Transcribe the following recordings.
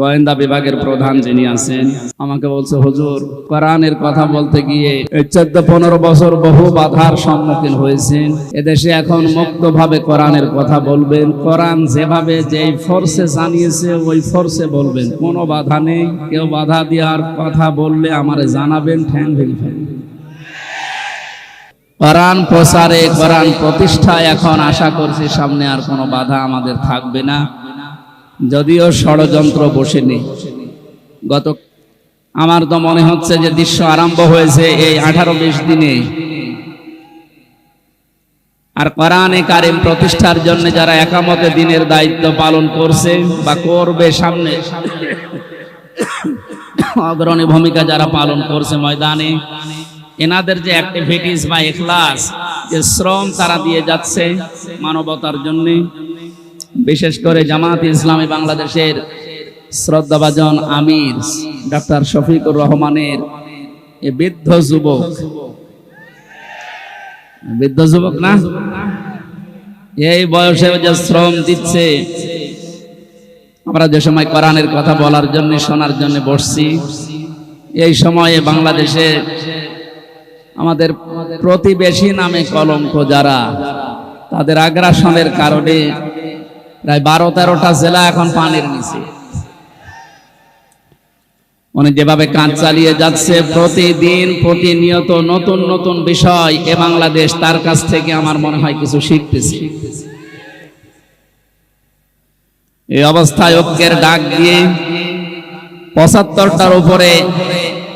গোয়েন্দা বিভাগের প্রধান যিনি আছেন আমাকে বলছে, হুজুর কোরআনের কথা বলতে গিয়ে 14-15 বছর বহু বাধার সম্মুখীন হয়েছেন, এদেশে এখন মুক্তভাবে কোরআনের কথা বলবেন, কোরআন যেভাবে যেই ফোর্সে জানিয়েছে ওই ফোর্সে বলবেন, কোনো বাধা নেই। কেউ বাধা দেওয়ার কথা বললে আমারে জানাবেন, ঠ্যাং ভেঙে ফেলবেন। কোরআন প্রচারে, কোরআন প্রতিষ্ঠায় এখন আশা করছি সামনে আর কোনো বাধা আমাদের থাকবে না, যদিও ষড়যন্ত্র বসেনি। আমার তো মনে হচ্ছে যে দৃশ্য আরম্ভ হয়েছে এই 18-20 দিনে। আর কোরআনে কারিম প্রতিষ্ঠার জন্য যারা একামতে দিনের দায়িত্ব পালন করছে বা করবে সামনে, অগ্রণী ভূমিকা যারা পালন করছে ময়দানে, এনাদের যে অ্যাক্টিভিটিস বা ইখলাস, যে শ্রম তারা দিয়ে যাচ্ছে মানবতার জন্য, বিশেষ করে জামাত ইসলামী বাংলাদেশের শ্রদ্ধাভাজন আমির ডক্টর শফিকুর রহমানের এই বৃদ্ধ যুবক না, এই বয়সে যে শ্রম দিচ্ছে, আমরা যে সময় কোরআনের কথা বলার জন্য শোনার জন্য বসছি, এই সময়ে বাংলাদেশে আমাদের প্রতিবেশী নামে কলঙ্ক যারা, তাদের আগ্রাসনের কারণে প্রায় 12-13টা জেলা এখন পানির নিচে। উনি যেভাবে কাজ চালিয়ে যাচ্ছে, প্রতিদিন প্রতিনিয়ত নতুন নতুন বিষয়, এ বাংলাদেশ তার কাছ থেকে আমার মনে হয় কিছু শিখতেছে। এই অবস্থায় ঐক্যের ডাক দিয়ে 75টার উপরে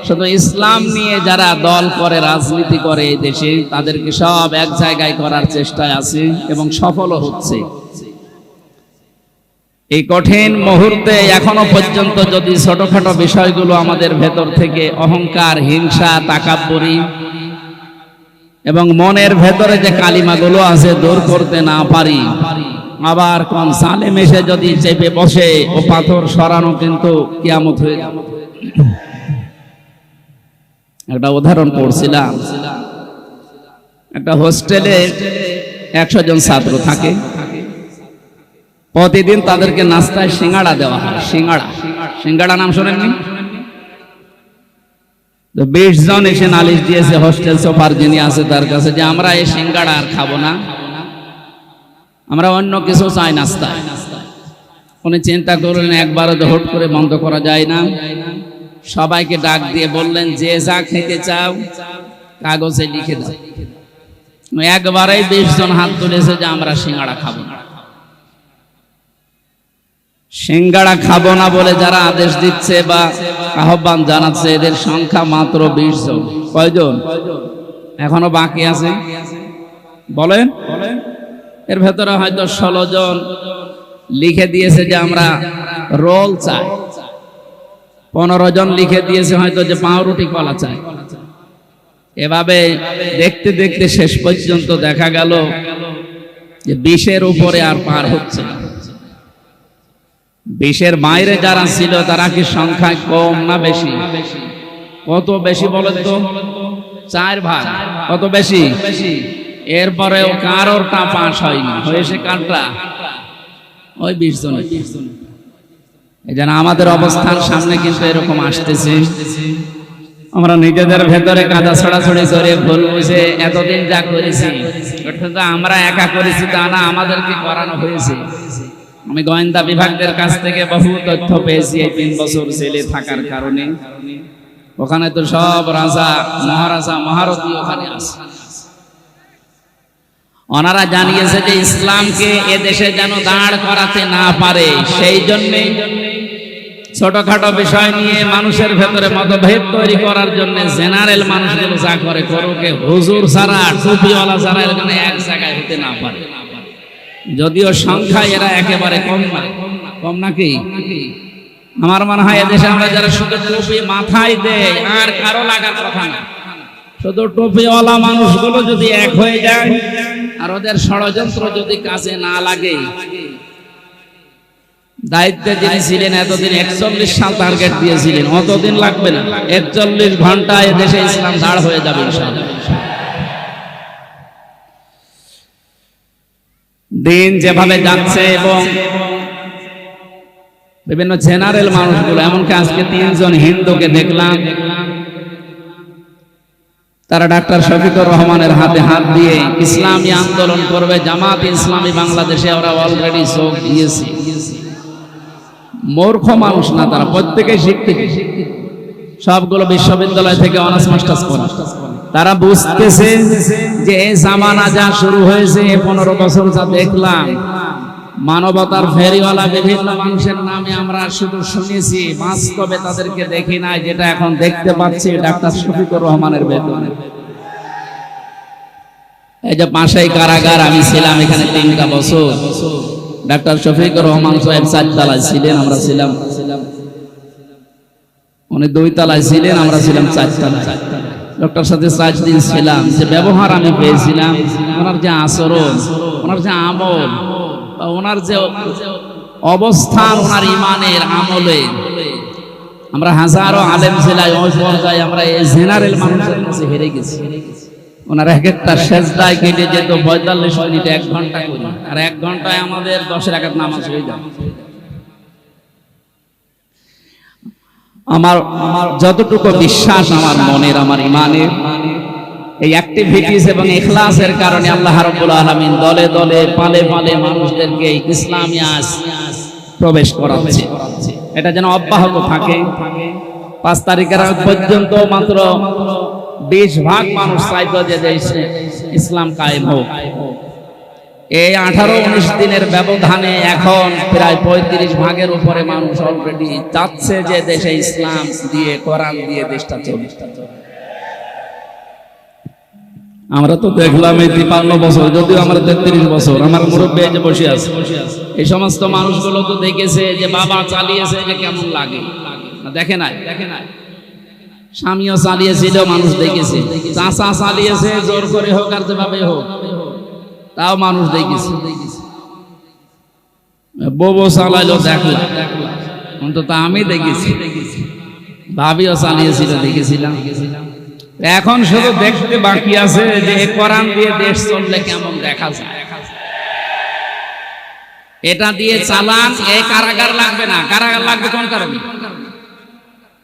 শুধু ইসলাম নিয়ে যারা দল করে, রাজনীতি করে এই দেশে, তাদেরকে সব এক জায়গায় করার চেষ্টায় আছে এবং সফলও হচ্ছে। এই কঠিন মুহূর্তে এখনো পর্যন্ত যদি ছোটখাটো বিষয়গুলো আমাদের ভেতর থেকে অহংকার, হিংসা, তাকাব্বুরি এবং মনের ভেতরে যে কালিমাগুলো আছে দূর করতে না পারি, আবার কোন সালেম এসে যদি চেপে বসে ও পাথর সরানো কিন্তু কিয়ামত হয়ে যাবে। একটা উদাহরণ পড়ছিলাম, একটা হোস্টেলে 100 জন ছাত্র থাকে, প্রতিদিন তাদেরকে নাস্তায় সিঙ্গাড়া দেওয়া হয়। সিঙ্গাড়া নাম শোনেননি? 20 জন এসে নালিশ দিয়েছে হোস্টেল সুপার যিনি আছে তার কাছে, যে আমরা এই সিঙ্গাড়া আর খাবো না, আমরা অন্য কিছু চাই নাস্তায়। উনি চিন্তা করলেন একবারও তো হুট করে বন্ধ করা যায় না, সবাইকে ডাক দিয়ে বললেন, যে যা খেতে চাও কাগজে লিখে দাও। একবারেই 20 জন হাত তুলেছে যে আমরা সিঙ্গাড়া খাবো না। সিঙ্গাড়া খাবো না বলে যারা আদেশ দিচ্ছে বা আহ্বান জানাচ্ছে, এদের সংখ্যা মাত্র 20 জন। কয়জন এখনো বাকি আছে বলেন? এর ভেতরে হয়তো 16 জন লিখে দিয়েছে যে আমরা রোল চাই, 15 জন লিখে দিয়েছে হয়তো যে পাউরুটি কলা চাই। এভাবে দেখতে দেখতে শেষ পর্যন্ত দেখা গেল যে 20-এর উপরে আর পার হচ্ছে না। 20-এর বাইরে যারা ছিল তারা কি সংখ্যায় কম না বেশি? কত বেশি বলেন তো? 4 ভাগ। কত বেশি? এরপরেও কারোরটা পাস হয়নি, হয়েছে কারটা? ওই 20 জন। এই জন্য আমাদের অবস্থান সামনে কিন্তু এরকম আসতেছে। আমরা নিজেদের ভেতরে কাদা ছড়াছড়ি করে ভুল বুঝে এতদিন যা করেছি, অর্থাৎ আমরা একা করেছি তা না, আমাদেরকে করানো হয়েছে। আমি গোয়েন্দা বিভাগদের কাছ থেকে বহু তথ্য পেয়েছি এই 3 বছর জেলে থাকার কারণে। ওখানে তো সব রাজা, মহারাজা, মহারথী ওখানে আছে। ওনারা জানিয়েছে যে ইসলামকে এ দেশে যেন দাঁড় করাতে না পারে, সেই জন্যে ছোটখাটো বিষয় নিয়ে মানুষের ভেতরে মতভেদ তৈরি করার জন্য জেনারেল মানুষগুলো যা করে করুক, হুজুর ছাড়া, টুপিওয়ালা ছাড়া এখানে এক জায়গায় হতে না পারে। যদিও সংখ্যায় এরা একেবারে কম নাকি? আমার মনে হয় এদেশে আমরা যারা শুধু টুপি মাথায় দেয় আর কারো লাগার কথা না, শুধু টুপিওয়ালা মানুষগুলো যদি এক হয়ে যায় আর ওদের ষড়যন্ত্র যদি কাজে না লাগে, দায়িত্বে যিনি ছিলেন এতদিন 41 সাল টার্গেট দিয়েছিলেন, অতদিন লাগবে না, 41 ঘন্টায় দেশে ইসলাম দাঁড় হয়ে যাবে ইনশাআল্লাহ। দিন যেভাবে যাচ্ছে এবং বিভিন্ন জেনারেল মানুষগুলো, এমনকি আজকে 3 জন হিন্দুকে দেখলাম, তারা ডাক্তার শফিকুর রহমানের হাতে হাত দিয়ে ইসলামী আন্দোলন করবে, জামাত ইসলামী বাংলাদেশে ওরা অলরেডি যোগ দিয়েছে। মূর্খ মানুষ না তারা, প্রত্যেকেই শিক্ষিত, সবগুলো বিশ্ববিদ্যালয় থেকে অনার্স মাস্টার্স করে। তারা বুঝতেছে যে এই জামানা যা শুরু হয়েছে 15 বছর যা দেখলাম, মানবতার ফেরিওয়ালা বিভিন্ন মানুষের নামে আমরা শুধু শুনেছি, বাস্তবে তাদেরকে দেখি নাই। যেটা এখন দেখতে পাচ্ছি ডাক্তার শফিকুর রহমানের বেতনে। এই যে পাশেই কারাগার, আমি ছিলাম এখানে 3টা বছর। ডাক্তার শফিকুর রহমান সাহেব 4 তলায় ছিলেন, আমরা ছিলাম, উনি 2 তলায় ছিলেন, আমরা ছিলাম 4 তলায়। ডক্টর সাথে 4 দিন ছিলাম। যে ব্যবহার আমি পেয়েছিলাম, ওনার যে আচরণ, ওনার যে আমল, ওনার যে অবস্থান, ওনার ইমানের আমলে, আমরা হাজারো আলেম ছিলাই, ওই পর্যায়ে আমরা এই জেনারেল মানুষের কাছে হেরে গেছি। ওনার এক একটা সেজদায় কেটে যেত 45 মিনিট, 1 ঘন্টা করে, আর 1 ঘন্টায় আমাদের 10 রাকাত নামাজ হয়ে যায়। আমার যতটুকু বিশ্বাস আমার মনের, আমার ইমানের, এই অ্যাক্টিভিটিস এবং ইখলাসের কারণে আল্লাহ রাব্বুল আলামিন দলে দলে পালে পালে মানুষদেরকে ইসলামী আস প্রবেশ করাচ্ছে। এটা যেন অব্যাহত থাকে। 5 তারিখের আগ পর্যন্ত মাত্র 20 ভাগ মানুষ চাইতো যে ইসলাম কায়েম হোক। এই 18-19 দিনের ব্যবধানে এখন প্রায় 35 ভাগের উপরে মানুষ অলরেডি চাচ্ছে যে দেশে ইসলাম দিয়ে, কোরআন দিয়ে দেশটা চলবে। আমরা তো দেখলাম এই 53 বছর, যদিও আমরা 33 বছর, আমার মুরব্বী যে বসে আছে, এই সমস্ত মানুষগুলো তো দেখেছে যে বাবা চালিয়েছে যে কেমন লাগে, দেখে নাই? স্বামীও চালিয়েছিল, মানুষ দেখেছে। চাচা চালিয়েছে, জোর করে হোক আর যেভাবে হোক, তাও মানুষ দেখেছে। বউ চালাইলো, দেখলাম, অন্তত আমি দেখেছি। ভাবিও চালিয়েছিল, দেখেছিলাম। এখন শুধু দেখতে বাকি আছে যে কোরআন দিয়ে দেশ চললে কেমন দেখা যায়। এটা দিয়ে চালান, এই কারাগার লাগবে না। কারাগার লাগবে কোন কারণে?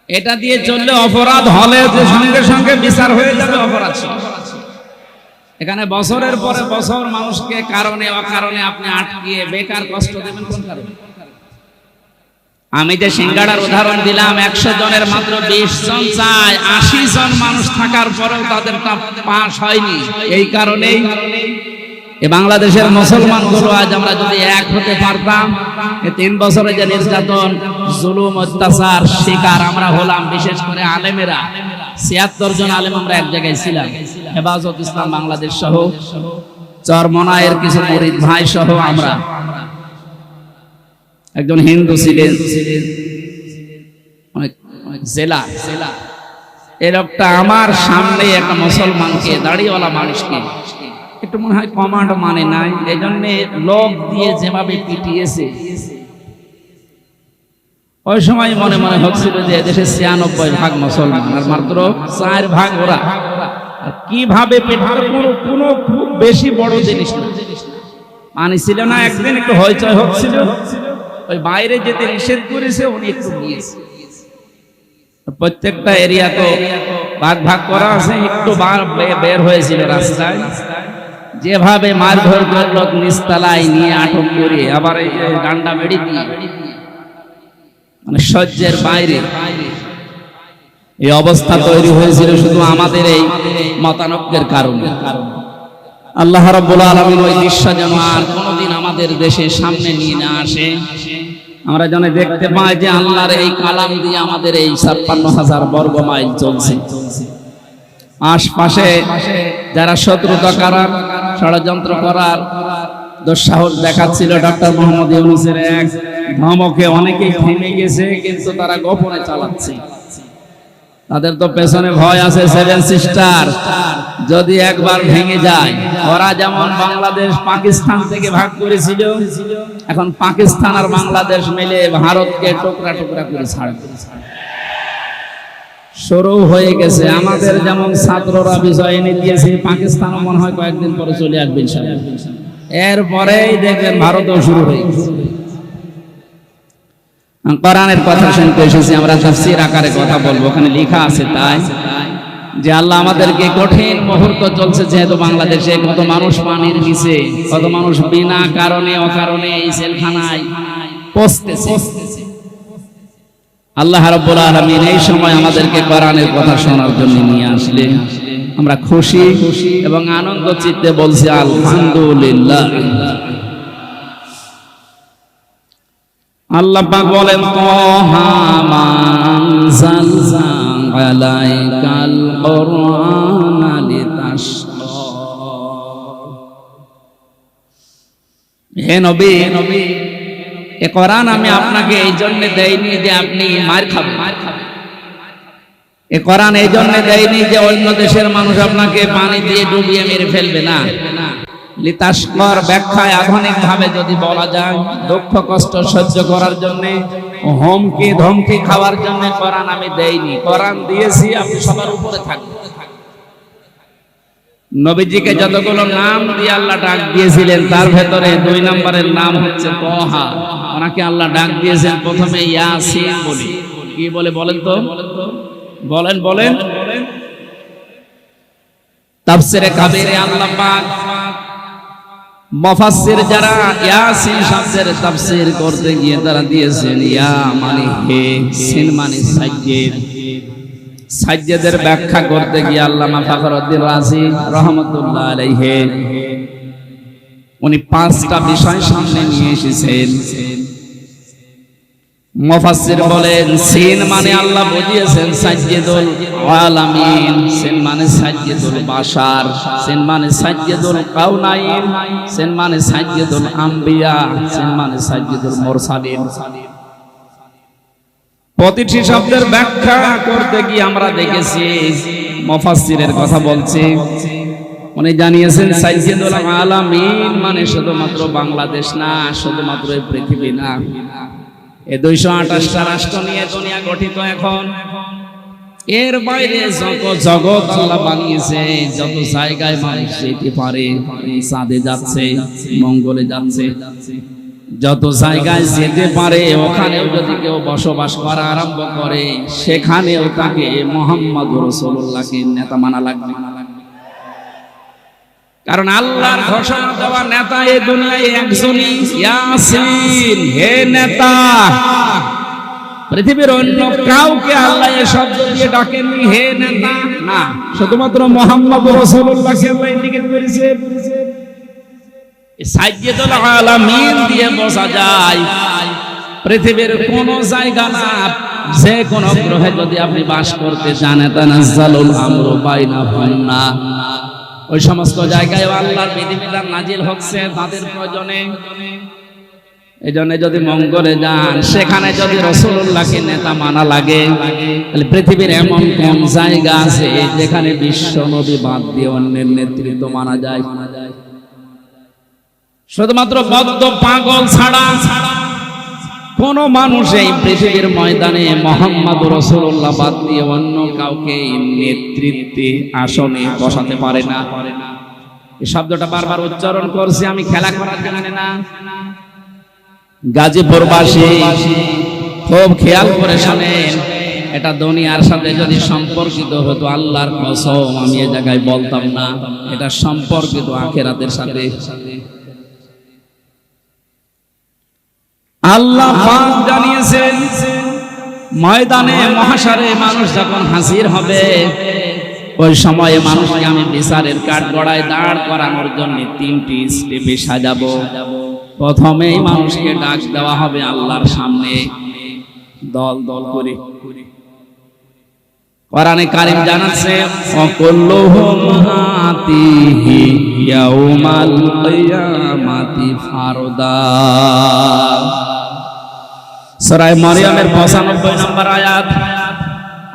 এটা দিয়ে চললে অপরাধ হলে যে সঙ্গে সঙ্গে বিচার হয়ে যাবে, অপরাধ। এখানে বছরের পরে বছর মানুষকে কারণে অকারণে আপনি আটকিয়ে বেকার কষ্ট দেবেন কোন কারণে? আমি যে সিঙ্গাড়ার উদাহরণ দিলাম, 100 জনের মাত্র 20 জন চায়, 80 জন মানুষ থাকার পরেও তাদেরটা পাস হয়নি। এই কারণেই এই বাংলাদেশের মুসলমানগুলো আজ আমরা যদি এক হতে পারতাম, 3 বছরে যে নির্যাতন, জুলুম, অত্যাচার শিকার আমরা হলাম, বিশেষ করে আলেমেরা 76 জন আলেম আমরা এক জায়গায় ছিলাম, হেফাজত ইসলাম বাংলাদেশ সহ, চরমনায়ের কিছু মুরিদ ভাই সহ। আমরা একজন হিন্দু ছিলেন, জেলা, এই লোকটা আমার সামনে একটা মুসলমানকে, দাড়িওয়ালা মানুষকে একটু মনে হয় কমান্ড মানে নাই, এই জন্য লোক দিয়ে যেভাবে পিটিয়েছে, ওই সময় মনে মনে হচ্ছিল যে দেশে 96 ভাগ মুসলমান আর মাত্র 4 ভাগ ওরা। আর কিভাবে পেটার কোনো খুব বেশি বড় জিনিস না, মানে ছিল না। একদিন একটু হইচই হচ্ছিল, ওই বাইরে যেতে নিষেধ করেছে, উনি একটু নিয়েছে। প্রত্যেকটা এরিয়া তো ভাগ ভাগ করা আছে, একটু বের হয়েছিল রাস্তায়, যেভাবে মারধর করলো, নিচতলায় নিয়ে আটক করে আবার এই যে ডান্ডা মেরে দিয়ে, মানে সহ্যের বাইরে এই অবস্থা তৈরি হয়েছিল শুধু আমাদের এই মতানৈক্যের কারণে। আল্লাহ রাব্বুল আলামিন ওই দৃশ্য যেন আর কোনোদিন আমাদের দেশের সামনে নিয়ে না আসে। আমরা যেন দেখতে পাই যে আল্লাহর এই কালাম দিয়ে আমাদের এই 56,000 বর্গ মাইল চলছে। আশপাশে যারা শত্রুতা করার, ষড়যন্ত্র করার দুঃসাহস দেখাচ্ছিল, ডক্টর মোহাম্মদ ইউনূসের এক ধমকে অনেকেই থেমে গেছে, কিন্তু তারা গোপনে চালাচ্ছে। তাদের তো পেছনে ভয় আছে 7 সিস্টার, যদি একবার ভেঙে যায়। ওরা যেমন বাংলাদেশ পাকিস্তান থেকে ভাগ করেছিল, এখন পাকিস্তান আর বাংলাদেশ মিলে ভারতকে টুকরা টুকরা করে ছাড়বে, শুরু হয়ে গেছে। আমাদের যেমন ছাত্ররা বিষয় এনে দিয়েছে, পাকিস্তানও মনে হয় কয়েকদিন পরে চলে আসবে ইনশাআল্লাহ। এরপরেই দেখবেন ভারতও শুরু হয়ে গেছে। কোরআনের কথা শুনতে এসেছি, আমরা তাফসীর আকারে কথা বলবো। ওখানে লেখা আছে তাই যে আল্লাহ আমাদেরকে কঠিন মুহূর্ত চলছে, যেহেতু বাংলাদেশে কত মানুষ পানির নিচে, কত মানুষ বিনা কারণে অকারণে এই জেলখানায় পচতেছে। আল্লাহ রাব্বুল আলামিন এই সময় আমাদেরকে কোরআনের কথা শোনার জন্য নিয়ে আসলে আমরা খুশি এবং আনন্দ চিত্তে বলছি আলহামদুলিল্লাহ। আল্লাহ পাক বলেন তাহা মা আনজালনা আলাইকাল কুরআনা লিতাশকা। হে নবী, এ কোরআন আমি আপনাকে এই জন্য দেইনি যে আপনি মার খাবেন। এ কোরআন এই জন্য দেইনি যে অন্য দেশের মানুষ আপনাকে পানি দিয়ে ডুবিয়ে মেরে ফেলবে না। লিতাশকার ব্যাখ্যায় আধুনিক ভাবে যদি বলা যায়, দুঃখ কষ্ট সহ্য করার জন্য, হুমকি ধমকি খাওয়ার জন্য কোরআন আমি দেইনি। কোরআন দিয়েছি আপনি সবার উপরে থাকবেন। নবীজিকে যতগুলো নাম দিয়ে আল্লাহ ডাক দিয়েছিলেন তার ভেতরে 2 নম্বরের নাম হচ্ছে তাহা। ওনাকে আল্লাহ ডাক দিয়েছেন প্রথমে ইয়াসিন বলে। কি বলে বলেন তো? বলেন। তাফসীরে কাবীরে আল্লাহ পাক মুফাসসির যারা ইয়াসিন শব্দের তাফসীর করতে গিয়ে তারা দিয়েছেন ইয়া মানে হে, সিন মানে সাজ্জেদ। সাজ্জেদের ব্যাখ্যা করতে গিয়ে আল্লামা ফখরুদ্দীন রাজি রাহমাতুল্লাহ আলাইহি উনি 5টা বিষয় সামনে নিয়ে এসেছেন। মুফাসসির বলেন সিন মানে আল্লাহ বুঝিয়েছেন সাজ্জেদুল আলামিন, সিন মানে সাজ্জেদুল বাশার, সিন মানে সাজ্জেদুল কাউনাইন, সিন মানে সাজ্জেদুল আম্বিয়া, সিন মানে সাজ্জেদুল মুরসালিন। প্রতিটি শব্দের ব্যাখ্যা করতে গিয়ে আমরা দেখেছি মুফাসসিরের কথা বলছি, উনি জানিয়েছেন সাজ্জেদুল আলামিন মানে শুধুমাত্র বাংলাদেশ না, শুধুমাত্র এই পৃথিবী না, এই 228টা রাষ্ট্র নিয়ে দুনিয়া গঠিত। এখন এর বাইরে যত জগৎ আল্লাহ বানিয়েছে, যত জায়গায় মানুষ যেতে পারে, চাঁদে যাচ্ছে, মঙ্গলে যাচ্ছে, যত জায়গায় যেতে পারে ওখানেও যদি কেউ বসবাস করা আরম্ভ করে, সেখানেও তাকে মুহাম্মদুর রাসূলুল্লাহকে নেতা মানা লাগবে। কারণ আল্লাহর ঘোষণা দেওয়া নেতা এই দুনিয়ায় একজনই, ইয়াসিন। হে নেতা, পৃথিবীর অন্য কাউকে আল্লাহ এই শব্দ দিয়ে ডাকেননি হে নেতা, না, শুধুমাত্র মুহাম্মদুর রাসূলুল্লাহকে আল্লাহ ইন্ডিকেট করেছে। সাজ্জেদুল আলামিন দিয়ে বোঝা যায় পৃথিবীর কোন জায়গা না, যে কোন গ্রহে যদি আপনি বাস করতে চান, তানাজ্জালুল আমরু বাইনাহুন্না, ওই সমস্ত জায়গায় আল্লাহর বিধিবিধান নাজিল হচ্ছে তাদের প্রয়োজনে। এই জন্য যদি মঙ্গলে যান, সেখানে যদি রাসূলুল্লাহকে নেতা মানা লাগে, তাহলে পৃথিবীর এমন কোন জায়গা আছে যেখানে বিশ্ব নবী বাদ দিয়ে অন্যের নেতৃত্ব মানা যায়? শুধুমাত্র বদ্ধ পাগল ছাড়া কোন মানুষ এই পৃথিবীর ময়দানে মুহাম্মদুর রাসূলুল্লাহ বাদ দিয়ে অন্য কাউকে নেতৃত্বে আসনে বসাতে পারে না। এই শব্দটা বারবার উচ্চারণ করছি আমি খেলা করার জন্য না। গাজীপুরবাসী খুব খেয়াল করে শোনেন, এটা দুনিয়ার সাথে যদি সম্পর্কিত হতো, আল্লাহর কসম আমি এই জায়গায় বলতাম না, এটা সম্পর্কিত আখিরাতের সাথে। আল্লাহ পাক জানিয়েছেন ময়দানে মহাশারে মানুষ যখন হাজির হবে, ওই সময়ে মানুষকে আমি বিচারের কাঠগড়ায় দাঁড় করানোর জন্য 3টি স্টেপে সাজাবো। প্রথমেই মানুষকে ডাক দেওয়া হবে আল্লাহর সামনে দল দল করে। কোরআনে কারীম জানাচ্ছে ওয়াকুল্লুহুম আতিহি ইয়াউমাল কিয়ামাতি ফারদা। সূরা মারইয়ামের 95 নম্বর আয়াত।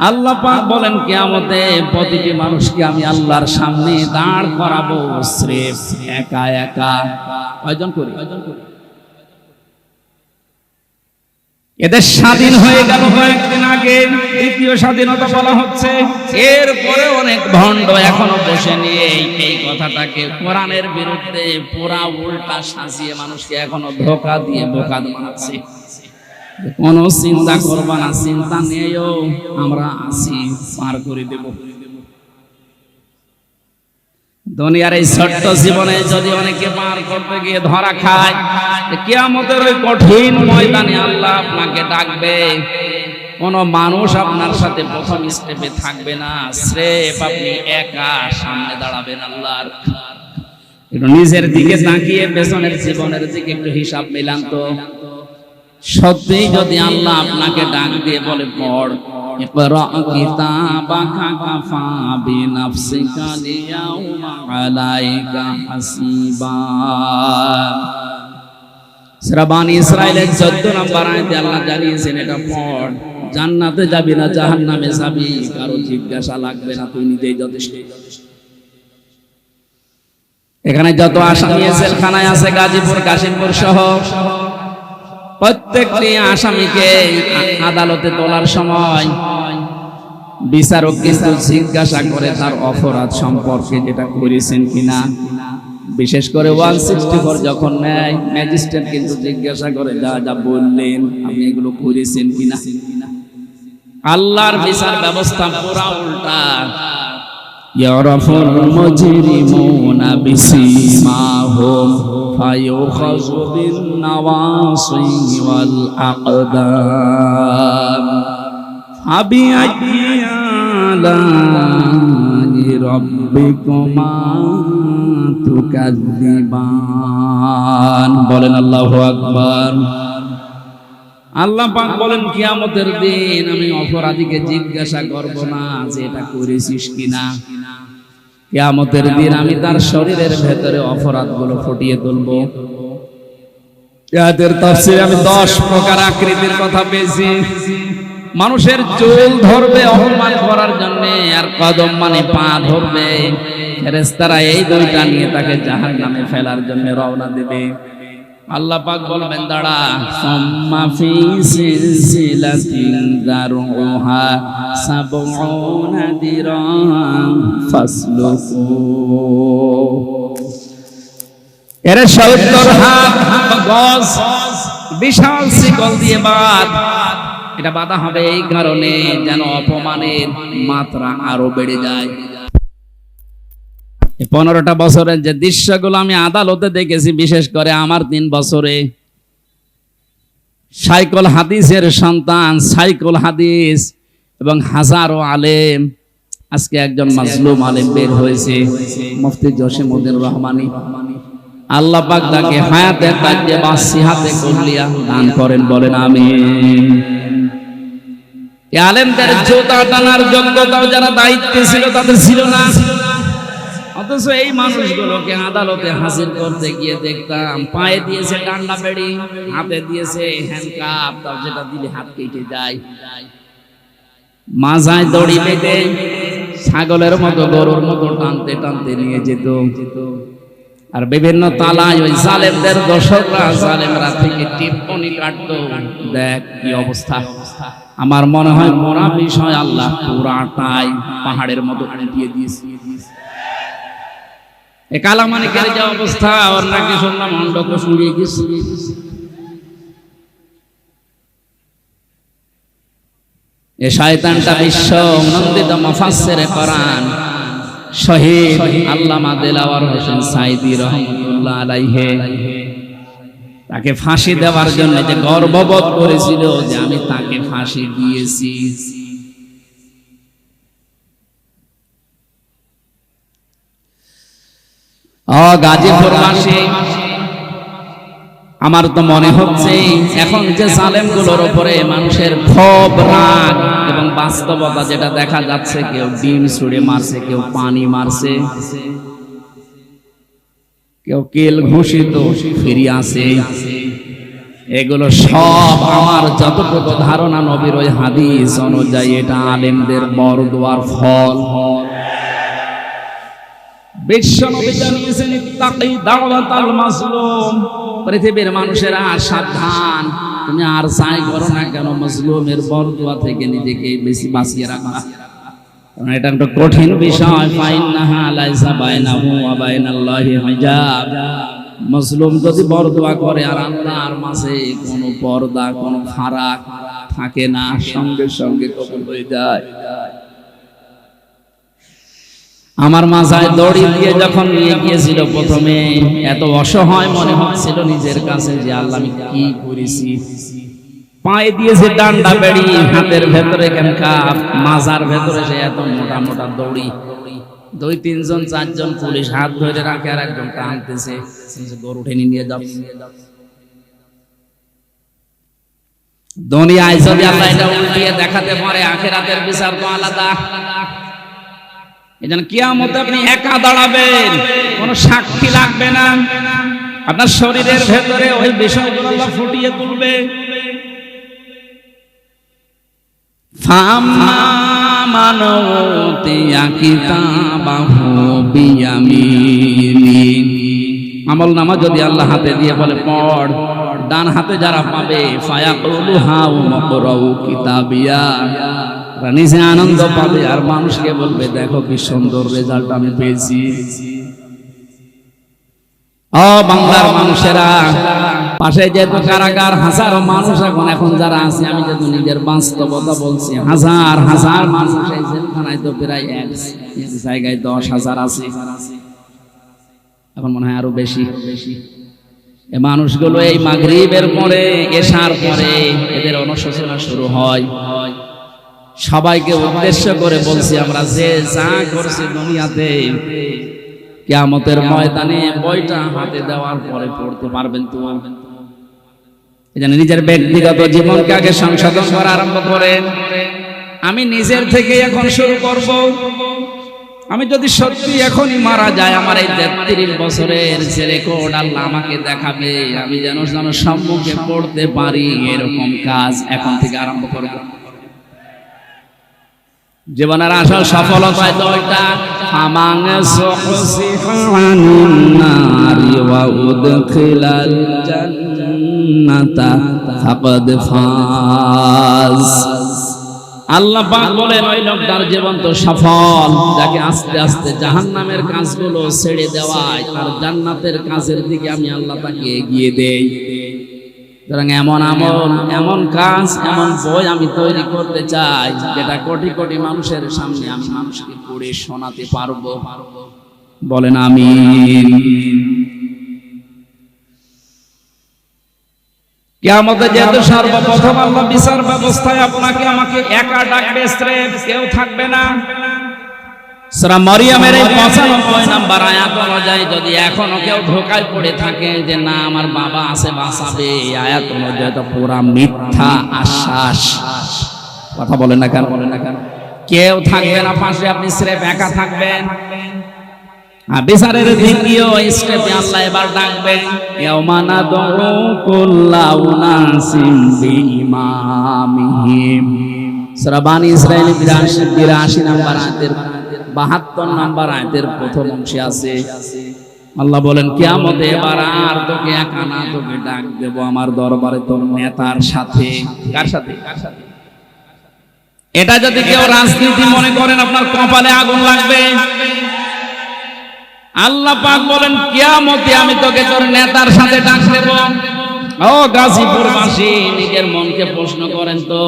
আল্লাহ পাক বলেন কিয়ামতে প্রতিটি মানুষকে আমি আল্লাহর সামনে দাঁড় করাবো স্রেফ একা একা। কয়জন করি? এদের স্বাধীন হয়ে গেল কয়েকদিন আগে, দ্বিতীয় স্বাধীনতা বলা হচ্ছে। এরপরে অনেক ভণ্ড এখনো বসে নিয়ে এই কথাটাকে কোরআনের বিরুদ্ধে পুরা উল্টা সাজিয়ে মানুষকে এখনো ধোঁকা দিয়ে বোকা বানাচ্ছে। কোনো চিন্তা করবা না, চিন্তা নেইও, আমরা আছি, পার করে দেব। দুনিয়ার এই ছোট্ট জীবনে যদি অনেকে পার করতে গিয়ে ধরা খায়, কিয়ামতের ওই কঠিন ময়দানে আল্লাহ আপনাকে ডাকবে। কোন মানুষ আপনার সাথে প্রথম স্টেপে থাকবে না, স্রেফ আপনি একা সামনে দাঁড়াবেন আল্লাহর। একটু নিজের দিকে তাকিয়ে পেছনের জীবনের দিকে একটু হিসাব মিলান তো। সত্যি যদি আল্লাহ আপনাকে ডাক দিয়ে বলে পড়, ইকরা কিতাবাকা কাফা বিনাফসিকা লিয়াউমা আলাইকা হাসিবা। সূরা বানী ইসরাঈলের 14 নম্বর আয়াতে আল্লাহ জানিয়েছেন, এটা পড়, জান্নাতে যাবি না জাহান্নামে যাবি, কারো জিজ্ঞাসা লাগবে না, তুই নিজেই যথেষ্ট। এখানে যত আসামি জেলখানায় আছে, গাজীপুর, কাশিমপুর সহ প্রত্যেকটি আসামিকে আদালতে তোলার সময় বিচারক কিন্তু জিজ্ঞাসা করে তার অপরাধ সম্পর্কে, যেটা করেছেন কিনা। বিশেষ করে 164 যখন নেয়, ম্যাজিস্ট্রেট কিন্তু জিজ্ঞাসা করে যা যা বললেন আপনি এগুলো করেছেন কিনা। আল্লাহর বিচার ব্যবস্থা পুরা উল্টা। ইয়ারাফুল মুজরিমুনা বিসীমাহুম ফায়ুখাযু বিন নাওয়াসি ওয়াল আকদাম ফাবিআইয়ি আলা'i রাব্বিকুমা তুকাযযিবান। বলেন আল্লাহু আকবার। আল্লাহ পাক বলেন, কিয়ামতের দিন আমি অপরাধীকে জিজ্ঞাসা করব না যে এটা করেছিস কিনা। কিয়ামতের দিন আমি তার শরীরের ভেতরে অপরাধগুলো ফুটিয়ে তুলব। এর তাফসীরে আমি 10 প্রকার আকৃতির কথা পেয়েছি। মানুষের চুল ধরবে অপমান করার জন্য, আর কদম মানে পা ধরবে। ফেরেশতারা এই দুইটা নিয়ে তাকে জাহান্নামে ফেলার জন্য রওনা দেবে। আল্লাহ পাক বলবেন, দাঁড়া, সাম্মা ফি সিলসিলাতিন দারুহা সাবউনা দিরান ফাসলুকু। এর 70 হাত গজ বিশাল শিকল দিয়ে বাঁধ। এটা বাঁধা হবে এই কারণে যেন অপমানের মাত্রা আরো বেড়ে যায়। 15টা বছরের যে দৃশ্যগুলো আমি আদালতে দেখেছি, বিশেষ করে আমার 3 বছরে, সাইকুল হাদিসের সন্তান, সাইকুল হাদিস এবং হাজারো আলেম, আজকে একজন মাজলুম আলেম বের হয়েছে, মুফতি জসিমউদ্দিন রহমানী। আল্লাহ পাক তাকে হায়াতে তাজ্জেবা সিহাতে কুল্লিয়া দান করেন, বলেন আমিন। এই আলেমদের জোতা টানার যোগ্যতাও যারা দায়িত্বে ছিল তাদের ছিল না। অথচ এই মানুষগুলোকে আদালতে হাজির করতে গিয়ে দেখতাম পায়ে দিয়েছে ডান্ডা বেড়ি, হাতে দিয়েছে হ্যান্ডকাপ, তাও যেটা দিলে হাত কেটে যায়। মাজায় দড়ি বেঁধে ছাগলের মতো, গরুর মতো টানতে টানতে নিয়ে যেত। আর বিভিন্ন তালায় ওই জালেমদের দোসররা, জালেমরা থেকে টিপ্পনি কাটতো। দেখ কি অবস্থা। আমার মনে হয় মরা বিষয় আল্লাহ পুরাটাই পাহাড়ের মতো উঠিয়ে দিয়েছে। এ কালামানিকের যে অবস্থা, ওর নাকি শুনলাম অন্ডকোষ উড়িয়ে গেছে। এ শয়তানটা বিশ্ব নন্দিত মুফাসসিরে কোরআন শহীদ আল্লামা দেলাওয়ার হোসেন সাঈদী রাহমাতুল্লাহ আলাইহি, তাকে ফাঁসি দেওয়ার জন্য যে গর্ববোধ করেছিল যে আমি তাকে ফাঁসি দিয়েছি। গাজীপুরবাসী, আমার তো মনে হচ্ছে এখন যে জালেমগুলোর উপরে মানুষের ক্ষোভ, রাগ এবং বাস্তবতা যেটা দেখা যাচ্ছে, কেউ ডিম ছুঁড়ে মারছে, কেউ পানি মারছে, কেউ কেল ঘুষিত ফিরিয়ে আসে। এগুলো সব আমার যতটুকু ধারণা নবীর ওই হাদিস অনুযায়ী এটা আলেমদের বরদোয়ার ফল। বিশ্ব নবী জানিয়েছেন, ইত্তাকি দাওয়াতাল মাজলুম। পৃথিবীর মানুষেরা সাবধান, তুমি আর যাই করো না কেন মাজলুমের বরদোয়া থেকে নিজেকে বেশি বাঁচিয়ে রাখা, কারণ এটা একটা কঠিন বিষয়। ফাইন্নাহা লাইসা বাইনাহু ওয়া বাইনাল্লাহি হিজাব। মুসলিম যদি বরদোয়া করে আর আল্লাহর মাঝে কোনো পর্দা কোনো ফারাক থাকে না, সঙ্গে সঙ্গে কবুল হয়ে যায়। আমার মাজায় দড়ি দিয়ে যখন নিয়ে গিয়েছিল প্রথমে এত অসহায় মনে হচ্ছিল নিজের কাছে যে আল্লাহ আমি কি করেছি। পায়ে দিয়েছে ডান্ডা বেড়ি, হাতের ভেতরে কাপ, মাজার ভেতরে সে এত মোটা মোটা দড়ি। 2-3 জন 4 জন পুলিশ হাত ধরে রাখে আর একজন টানতেছে, গরু টেনে নিয়ে যাও। দুনিয়ায় যদি আল্লাহ এটা উল্টিয়ে দেখাতে পারে, আখিরাতের বিচার তো আলাদা। এজন্য কিয়ামতে আপনি একা দাঁড়াবেন, কোনো সাক্ষী লাগবে না। আপনার শরীরের ভেতরে ওই বিষয়গুলো আল্লাহ ফুটিয়ে তুলবে। ফাম্মা মান উতিয়া কিতাবাহু বিয়ামিনি, আমল নামা যদি আল্লাহ হাতে দিয়ে বলে পড়, ডান হাতে যারা পাবে ফায়াকুলু হাউ মাকরাউ কিতাবিয়া, নিজে আনন্দ পাবে আর মানুষকে বলবে দেখো কি সুন্দর রেজাল্ট আমি পেয়েছি। ও বাংলার মানুষেরা, পাশে যেহেতু কারাগার, হাজারো মানুষ এখন যারা আছে, আমি যেহেতু নিজের বাস্তবতা বলছি, হাজার হাজার মানুষ এই জেলখানায় তো প্রায় এক জায়গায় 10,000 আছে, এখন মনে হয় আরো বেশি। এই মানুষগুলো এই মাগরিবের পরে, এশার পরে এদের অনুশোচনা শুরু হয়। সবাইকে উদ্দেশ্য করে বলছি, আমরা যে যা করছি দুনিয়াতে, কিয়ামতের ময়দানে বইটা হাতে দেওয়ার পরে পড়তে পারবেন তো। এজন্য নিজের ব্যক্তিগত জীবনকে আগে সংশোধন করা আরম্ভ করেন। আমি নিজের থেকে এখন শুরু করব। আমি যদি সত্যি এখনই মারা যায়, আমার এই 33 বছরের যে রেকর্ড আল্লাহ আমাকে দেখাবে, আমি যেন সম্মুখে পড়তে পারি, এরকম কাজ এখন থেকে আরম্ভ করব। জীবনের আসল সফলতা দুইটা, ফামান সুহসিহানিন নারি ওয়া উদখিলাল জান্নাতা ফাকাদ ফাজ। আল্লাহ পাক বলেন ওই লোকটার জীবন তো সফল যাকে আস্তে আস্তে জাহান্নামের কাজগুলো ছেড়ে দেওয়ায় আর জান্নাতের কাজের দিকে আমি আল্লাহ তাকে এগিয়ে দেই। সুতরাং এমন আমল, এমন কাজ, এমন বই আমি তৈরি করতে চাই যেটা কোটি কোটি মানুষের সামনে আমি মানুষকে পড়ে শোনাতে পারবো। বলেন আমিন। কিয়ামতে যেহেতু সর্বপ্রথম আল্লাহ বিচার ব্যবস্থায় আপনাকে আমাকে একা ডাকবে, স্রেফ কেউ থাকবে না। সূরা মরিয়মের এই 95 নম্বর আয়াত অনুযায়ী যদি এখনো কেউ ধোঁকায় পড়ে থাকে যে না আমার বাবা আছে বাঁচাবে, এই আয়াত অনুযায়ী তো পুরা মিথ্যা আশ্বাস। কথা বলেন না কেন? কেউ থাকবে না পাশে, আপনি স্রেফ একা থাকবেন। বিচারের দ্বিতীয় স্টেপে আল্লাহ এবার ডাকবেন, ইয়াউমা নাদউ কুল্লা উনাসিম বিইমামিহিম। সূরা বানী ইসরাঈল 82 নম্বর আয়াতের 72 নম্বর আয়াতের প্রথম অংশে আছে আল্লাহ বলেন কিয়ামতে এবার আর তোকে একা না, তোকে ডাক দেব আমার দরবারে তোর নেতার সাথে। কার সাথে? এটা যদি কেউ রাজনীতি মনে করেন আপনার কপালে আগুন লাগবে। আল্লাহ পাক বলেন কিয়ামতে আমি তোকে তোর নেতার সাথে ডাক দেব। ও গাজীপুরবাসী, নিজের মনকে প্রশ্ন করেন তো,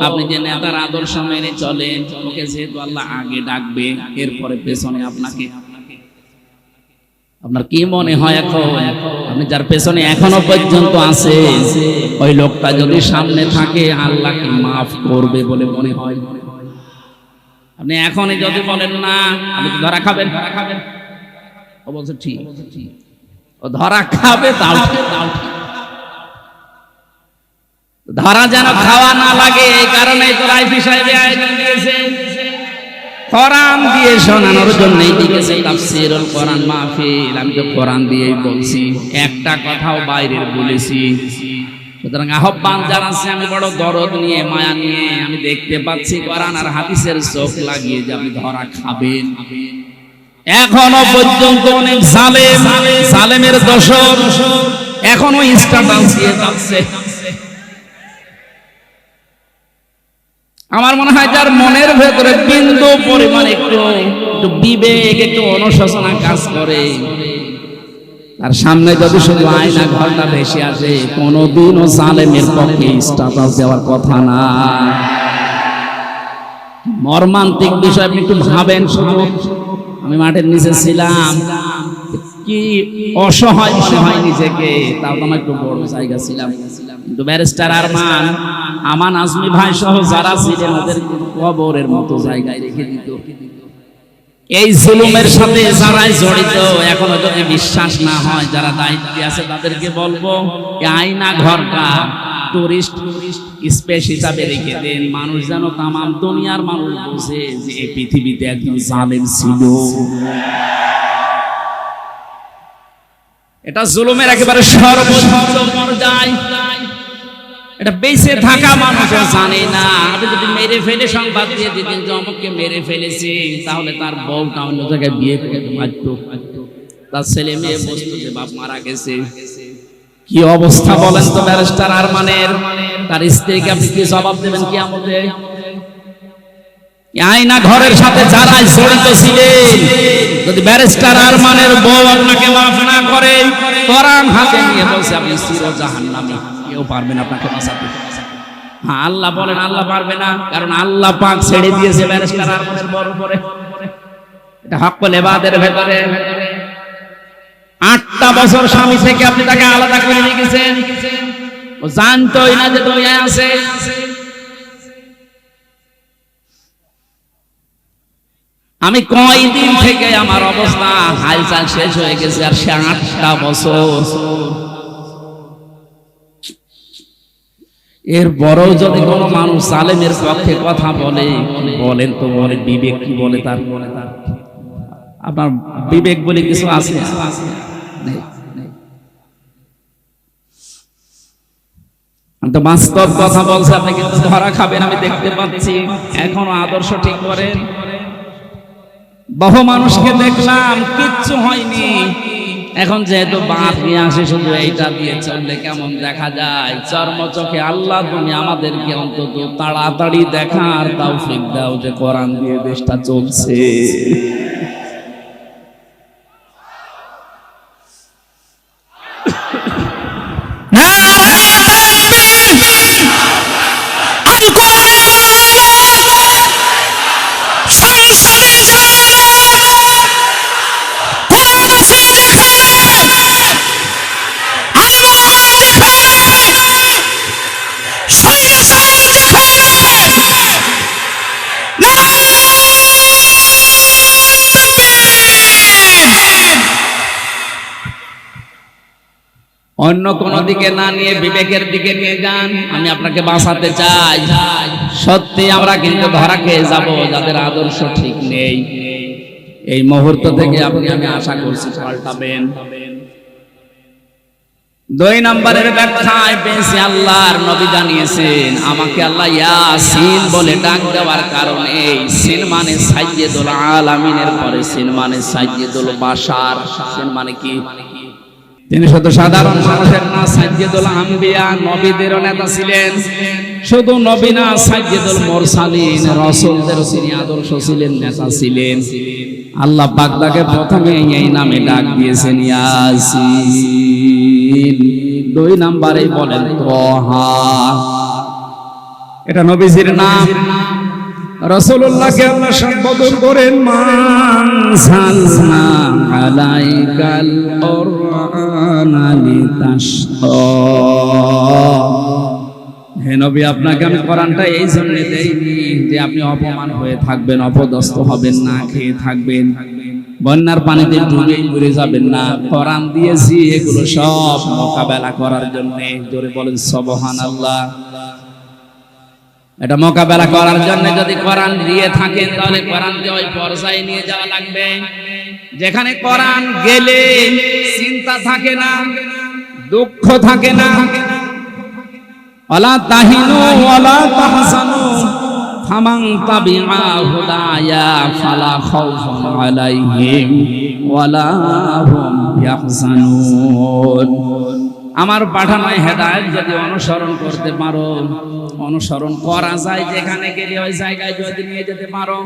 আপনি যে নেতার আদর্শ মেনে চলেন, ওকে যেহেতু আল্লাহ আগে ডাকবে, এরপরে পেছনে আপনাকে, আপনার কি মনে হয় এখন আপনি যার পেছনে এখনো পর্যন্ত আছে, ওই লোকটা যদি সামনে থাকে আল্লাহ কি মাফ করবে বলে মনে হয়? আপনি এখনই যদি বলেন না, আপনি তো ধরা খাবেন। ও বলছে ঠিক, ও ধরা খাবে, তাও ধরা যেন খাওয়া না লাগে, এই কারণে তো রাইফি সাহেব আয়োজন দিয়েছে, কোরআন দিয়ে শোনানোর জন্যই দিয়েছে তাফসীরুল কোরআন মাহফিল। আমি তো কোরআন দিয়েই বলছি, একটা কথাও বাইরের বলেছি। সুতরাং আহ্বান জানাচ্ছি, আমি বড় দরদ নিয়ে, মায়া নিয়ে, আমি দেখতে পাচ্ছি কোরআন আর হাদিসের চোখ লাগিয়ে যে আপনি ধরা খাবেন। এখনো পর্যন্ত অনেক জালেমের দোষর এখনো স্ট্যাটাস দিয়ে যাচ্ছে। আমার মনে হয় যার মনের ভেতরে বিন্দু পরিমাণ একটু বিবেক, একটু অনুশোচনা কাজ করে, আর সামনে যদি শুধু আয়না ঘরটা ভেসে আসে, কোনোদিনও জালেমের পক্ষে স্ট্যাটাস দেওয়ার কথা না। মর্মান্তিক বিষয় আপনি একটু ভাবেন। শুধু আমি মাঠের নিচে ছিলাম, কি অসহায় অসহায় নিজেকে, তাও তো আমার একটু বড় জায়গা ছিলাম, কিন্তু ব্যারিস্টার আমান আজমি ভাই সহ যারা ছিলেন ওদের কবরের মতো জায়গায় রেখে দিত। এই জুলুমের সাথে যারা জড়িত, এখনো যদি বিশ্বাস না হয়, যারা দায়িত্বে আছে তাদেরকে বলবো, আয়না ঘরটা টুরিস্ট স্পেস হিসাবে রেখে দেন। মানুষ যেন তামাম দুনিয়ার মানুষ বোঝে যে এই পৃথিবীতে একজন জালেম ছিল। এটা জুলুমের একেবারে সর্বোচ্চ পর্যায়। এটা বেঁচে থাকা মানুষও জানে না। আপনি যদি মেরে ফেলে সংবাদ দিয়ে দিতেন যে অমুককে মেরে ফেলেছে, তাহলে তার বউটা অন্য জায়গায় বিয়ে করতে পারত, তার ছেলে মেয়ে বলতো যে বাপ মারা গেছে। কি অবস্থা বলেন তো ব্যারিস্টার আরমানের? তার স্ত্রীকে আপনি কি জবাব দেবেন কিয়ামতে? আয়না ঘরের সাথে যারা জড়িত ছিলেন, যদি ব্যারিস্টার আরমানের বউ আপনাকে মাফ না করে, কোরআন হাতে নিয়ে বলছে আপনি চির জাহান্নামী, কেউ পারবে না আপনাকে বাঁচাতে। হ্যাঁ, আল্লাহ বলেন আল্লাহ পারবে না, কারণ আল্লাহ পাক ছেড়ে দিয়েছে ব্যারিস্টার আরমানের বড় উপরে। এটা হক্কুল ইবাদের ভেতরে 8টা বছর স্বামী থেকে আপনি তাকে আলাদা করে রেখেছেন, ও জানতোই না যে দুনিয়ায় আছে। আমি কয়দিন থেকে আমার অবস্থা হালচাল শেষ হয়ে গেছে, আর সে 8টা বছর। এর বড়ও যদি কোনো মানুষ জালেমের পক্ষে কথা বলে, বলেন তো বলে বিবেক কি বলে? তার আপনার বিবেক বলে কিছু আছে? তো বাস্তব কথা বলছে, আপনি কিন্তু ধরা খাবেন, আমি দেখতে পাচ্ছি। এখনো আদর্শ ঠিক করেন। বহু মানুষকে দেখলাম কিচ্ছু হয়নি, এখন যেহেতু বাদ নিয়ে আসে, শুধু এইটা দিয়ে চললে কেমন দেখা যায়। চর্মচোখে আল্লাহ তুমি আমাদেরকে অন্তত তাড়াতাড়ি দেখার তৌফিক দাও যে কোরআন দিয়ে দেশটা চলছে। অন্য কোন দিকে না নিয়ে বিবেকের দিকে নিয়ে যান। আমি আপনাকে বাঁচাতে চাই। সত্যি আমরা কিন্তু ধরা খেয়ে যাব যাদের আদর্শ ঠিক নেই। এই মুহূর্ত থেকে আমি আশা করছি পাল্টাবেন। 2 নম্বরের ব্যাখ্যায় পেয়েছি, আল্লাহর নবী জানিয়েছেন, আমাকে আল্লাহ ইয়াসিন বলে ডাক দেওয়ার কারণে, সিন মানে সাইয়্যিদুল আলামিনের পরে সিন মানে সাইয়্যিদুল বাশার। সিন মানে কি? তিনি শুধু সাধারণ মানুষের না, সাইয়্যিদুল আম্বিয়া, নবীদেরও নেতা ছিলেন। শুধু নবী না, সাইয়্যিদুল মুরসালিন, রাসূলদেরও তিনি আদর্শ ছিলেন, নেতা ছিলেন। আল্লাহ পাক তাকে প্রথমে এই নামে ডাক দিয়েছেন, ইয়াসিন। 2 নম্বরে বলেন তাহা, এটা নবীজির নাম। রাসূলুল্লাহকে আল্লাহ সম্বোধন করেন, মানসালনা আলাইকাল কুরআনা লিতাশকা। হে নবী, আপনাকে আমি কোরআনটা এই জন্য দেইনি যে আপনি অপমান হয়ে থাকবেন, অপদস্থ হবেন, না খেয়ে থাকবেন, বন্যার পানিতে ডুবে মরে যাবেন না। কোরআন দিয়েছি এগুলো সব মোকাবেলা করার জন্য। জোরে বলেন সুবহানাল্লাহ। এটা মোকাবেলা করার জন্য যদি কোরআন দিয়ে থাকেন, তাহলে কোরআনকে ওই পর্যায়ে নিয়ে যাওয়া লাগবে যেখানে কোরআন গেলে চিন্তা থাকে না, দুঃখ থাকে না। ওয়ালা তাহিনু ওয়ালা তাহজানু ফামান তাবিআ হুদায়া ফালা খাউফুন আলাইহিম ওয়ালা হুম ইয়াহজানুন। আমার পাঠানো হেদায়েত যদি অনুসরণ করতে পারো, অনুসরণ করা যায়, যেখানে গেলে ওই জায়গায় যদি নিয়ে যেতে পারো,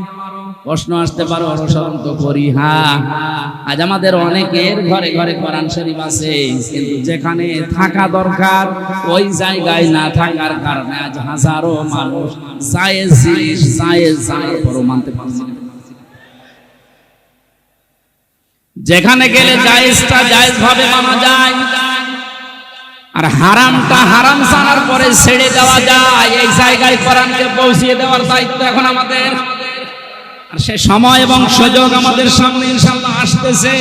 প্রশ্ন আসতে পারো অনুসরণ তো করি। হ্যাঁ, আজ আমাদের অনেকের ঘরে ঘরে কোরআন শরীফ আছে, কিন্তু যেখানে থাকা দরকার ওই জায়গায় না থাকার কারণে আজ হাজারো মানুষ জায়েজ জিনিস জায়েজ জানার পরও মানতে পারছে না। যেখানে গেলে জায়েজটা জায়েজ ভাবে মানা যায়, আর হারামটা হারাম জানার পরে ছেড়ে দেওয়া যায়, এই জায়গায় কোরআনকে পৌঁছিয়ে দেওয়ার দায়িত্ব এখন আমাদের। আর সে সময় এবং সুযোগ আমাদের সামনে ইনশাআল্লাহ আসতেছে।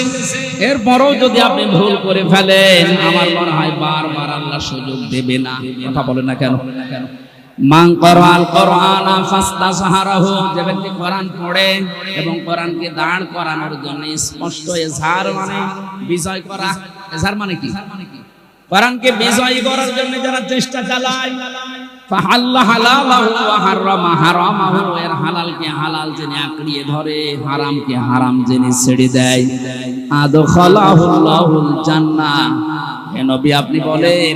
এরপরও যদি আপনি ভুল করে ফেলেন, আমার মনে হয় বারবার আল্লাহ সুযোগ দেবে না। কথা বলেন না কেন? মান করাল কোরআন ফাস্তাজহারাহু, যে ব্যক্তি কোরআন পড়ে এবং কোরআনকে দাঁড় করানোর জন্য স্পষ্ট ইজহার মানে বিজয় করা। ইজহার মানে কি? কোরআনকে বিজয়ী করার জন্য যারা চেষ্টা চালায়, ফাহাল্লা হালালাহু ওয়া হারামা হারামাহু, এর হালালকে হালাল জেনে আঁকড়িয়ে ধরে, হারামকে হারাম জেনে ছেড়ে দেয়, আদখালাহুল্লাহুল জান্নাহ। হে নবী আপনি বলেন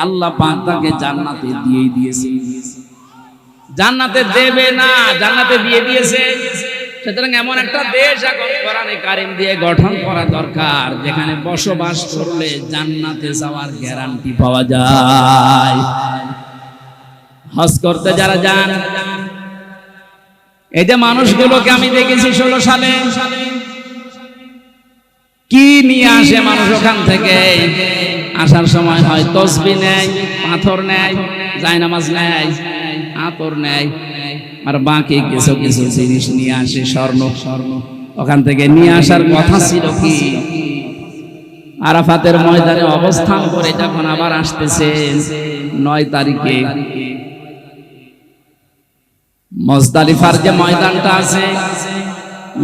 আল্লাহ পাক তাকে জান্নাতে দিয়ে দিয়েছে। জান্নাতে দেবে না, জান্নাতে দিয়ে দিয়েছে। সুতরাং এমন একটা দেশ এখন কোরআনে কারিম দিয়ে গঠন করা দরকার, যেখানে বসবাস করলে জান্নাতে যাওয়ার গ্যারান্টি পাওয়া যায়। হজ করতে যারা যান, এই যে মানুষগুলোকে আমি দেখেছি 16 সালে কি নিয়ে আসে মানুষ ওখান থেকে। আসার সময় হয় তসবিহ নেয়, পাথর নেয়, জায়নামাজ নেয়, আতর নেয়, আর বাকি কিছু কিছু জিনিস নিয়ে আসে, স্বর্ণ। ওখান থেকে নিয়ে আসার কথা ছিল কি, আরাফাতের ময়দানে অবস্থান করে যখন আবার আসতেছে 9 তারিখে, মুজদালিফার যে ময়দানটা আছে,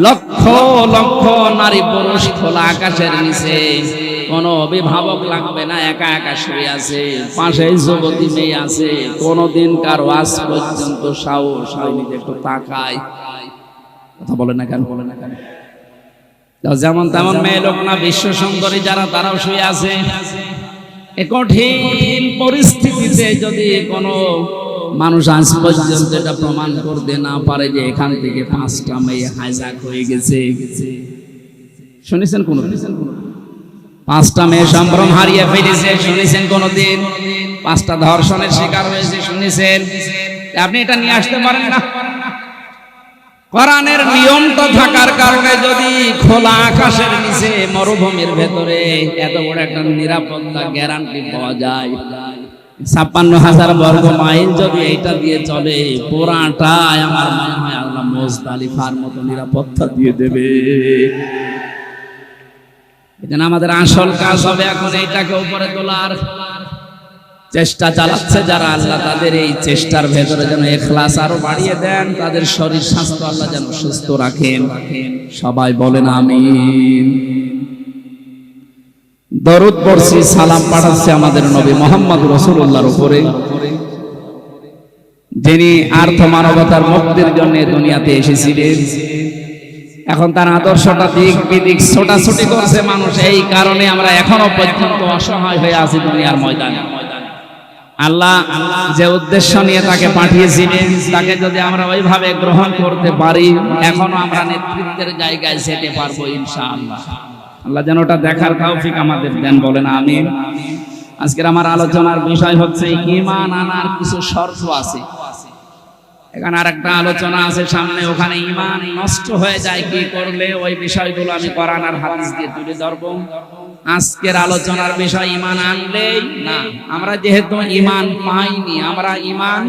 লক্ষ লক্ষ নারী পুরুষ খোলা আকাশের নিচে, কোনো অভিভাবক লাগবে না, একা একা শুয়ে আছে, পাশে যুবতী মেয়ে আছে। কোনদিন কারো আজ পর্যন্ত সাহস হয়নি যে একটু তাকায়। কথা বলে না কেন? বলে না কেন? যেমন তেমন মেয়ে লোক না, বিশ্ব সুন্দরী যারা, তারাও শুয়ে আছে। এ কঠিন পরিস্থিতিতে যদি কোনো মানুষ আজ পর্যন্ত এটা প্রমাণ করতে না পারে যে এখান থেকে 5টা মেয়ে হাইজ্যাক হয়ে গেছে, শুনেছেন কোন? 5টা মেয়ে সম্ভ্রম হারিয়ে ফেলেছে, শুনেছেন কোনদিন? 5টা ধর্ষণের শিকার হয়েছে, শুনেছেন? আপনি এটা নিয়ে আসতে পারেন না। কোরআনের নিয়মটা থাকার কারণে যদি খোলা আকাশের নিচে মরুভূমির ভেতরে এত বড় একটা নিরাপত্তা গ্যারান্টি পাওয়া যায়, 56,000 বর্গ মাইল যদি এইটা দিয়ে চলে, পুরাটাই আমার মনে হয় আল্লাহ মুজদালিফার মতো নিরাপত্তা দিয়ে দেবে। এজন্য আমাদের আসল কাজ হবে এখন এইটাকে উপরে তোলার চেষ্টা চালাচ্ছে যারা, আল্লাহ তাদের এই চেষ্টার ভেতরে যেন ইখলাস আরো বাড়িয়ে দেন, তাদের শরীর স্বাস্থ্য আল্লাহ যেন সুস্থ রাখেন। সবাই বলেন আমিন। দরুদ পড়ছি, সালাম পাঠাচ্ছে আমাদের নবী মুহাম্মদ রাসূলুল্লাহর উপরে, যিনি আর্থ মানবতার মুক্তির জন্য দুনিয়াতে এসেছিলেন। এখন তার আদর্শটা দিক বিদিক ছোটাছুটি করছে মানুষ, এই কারণে আমরা এখনো পর্যন্ত অসহায় হয়ে আছি দুনিয়ার ময়দানে। আল্লাহ যে উদ্দেশ্য নিয়ে তাকে পাঠিয়েছিলেন, তাকে যদি আমরা ওইভাবে গ্রহণ করতে পারি, এখনো আমরা নেতৃত্বের জায়গায় যেতে পারবো ইনশাআল্লাহ। আল্লাহ যেন ওটা দেখার তৌফিক আমাদের দেন, বলেন আমিন। আজকের আমার আলোচনার বিষয় হচ্ছে ঈমান আনার কিছু শর্ত আছে। এখানে আরেকটা আলোচনা আছে সামনে, ওখানে ঈমান নষ্ট হয়ে যায় কি করলে, ওই বিষয়গুলো আমি কোরআন আর হাদিস দিয়ে তুলে ধরবো। আজকের আলোচনার বিষয় ঈমান আনলেই না, আমরা যেহেতু ঈমান পাইনি, আমরা ঈমান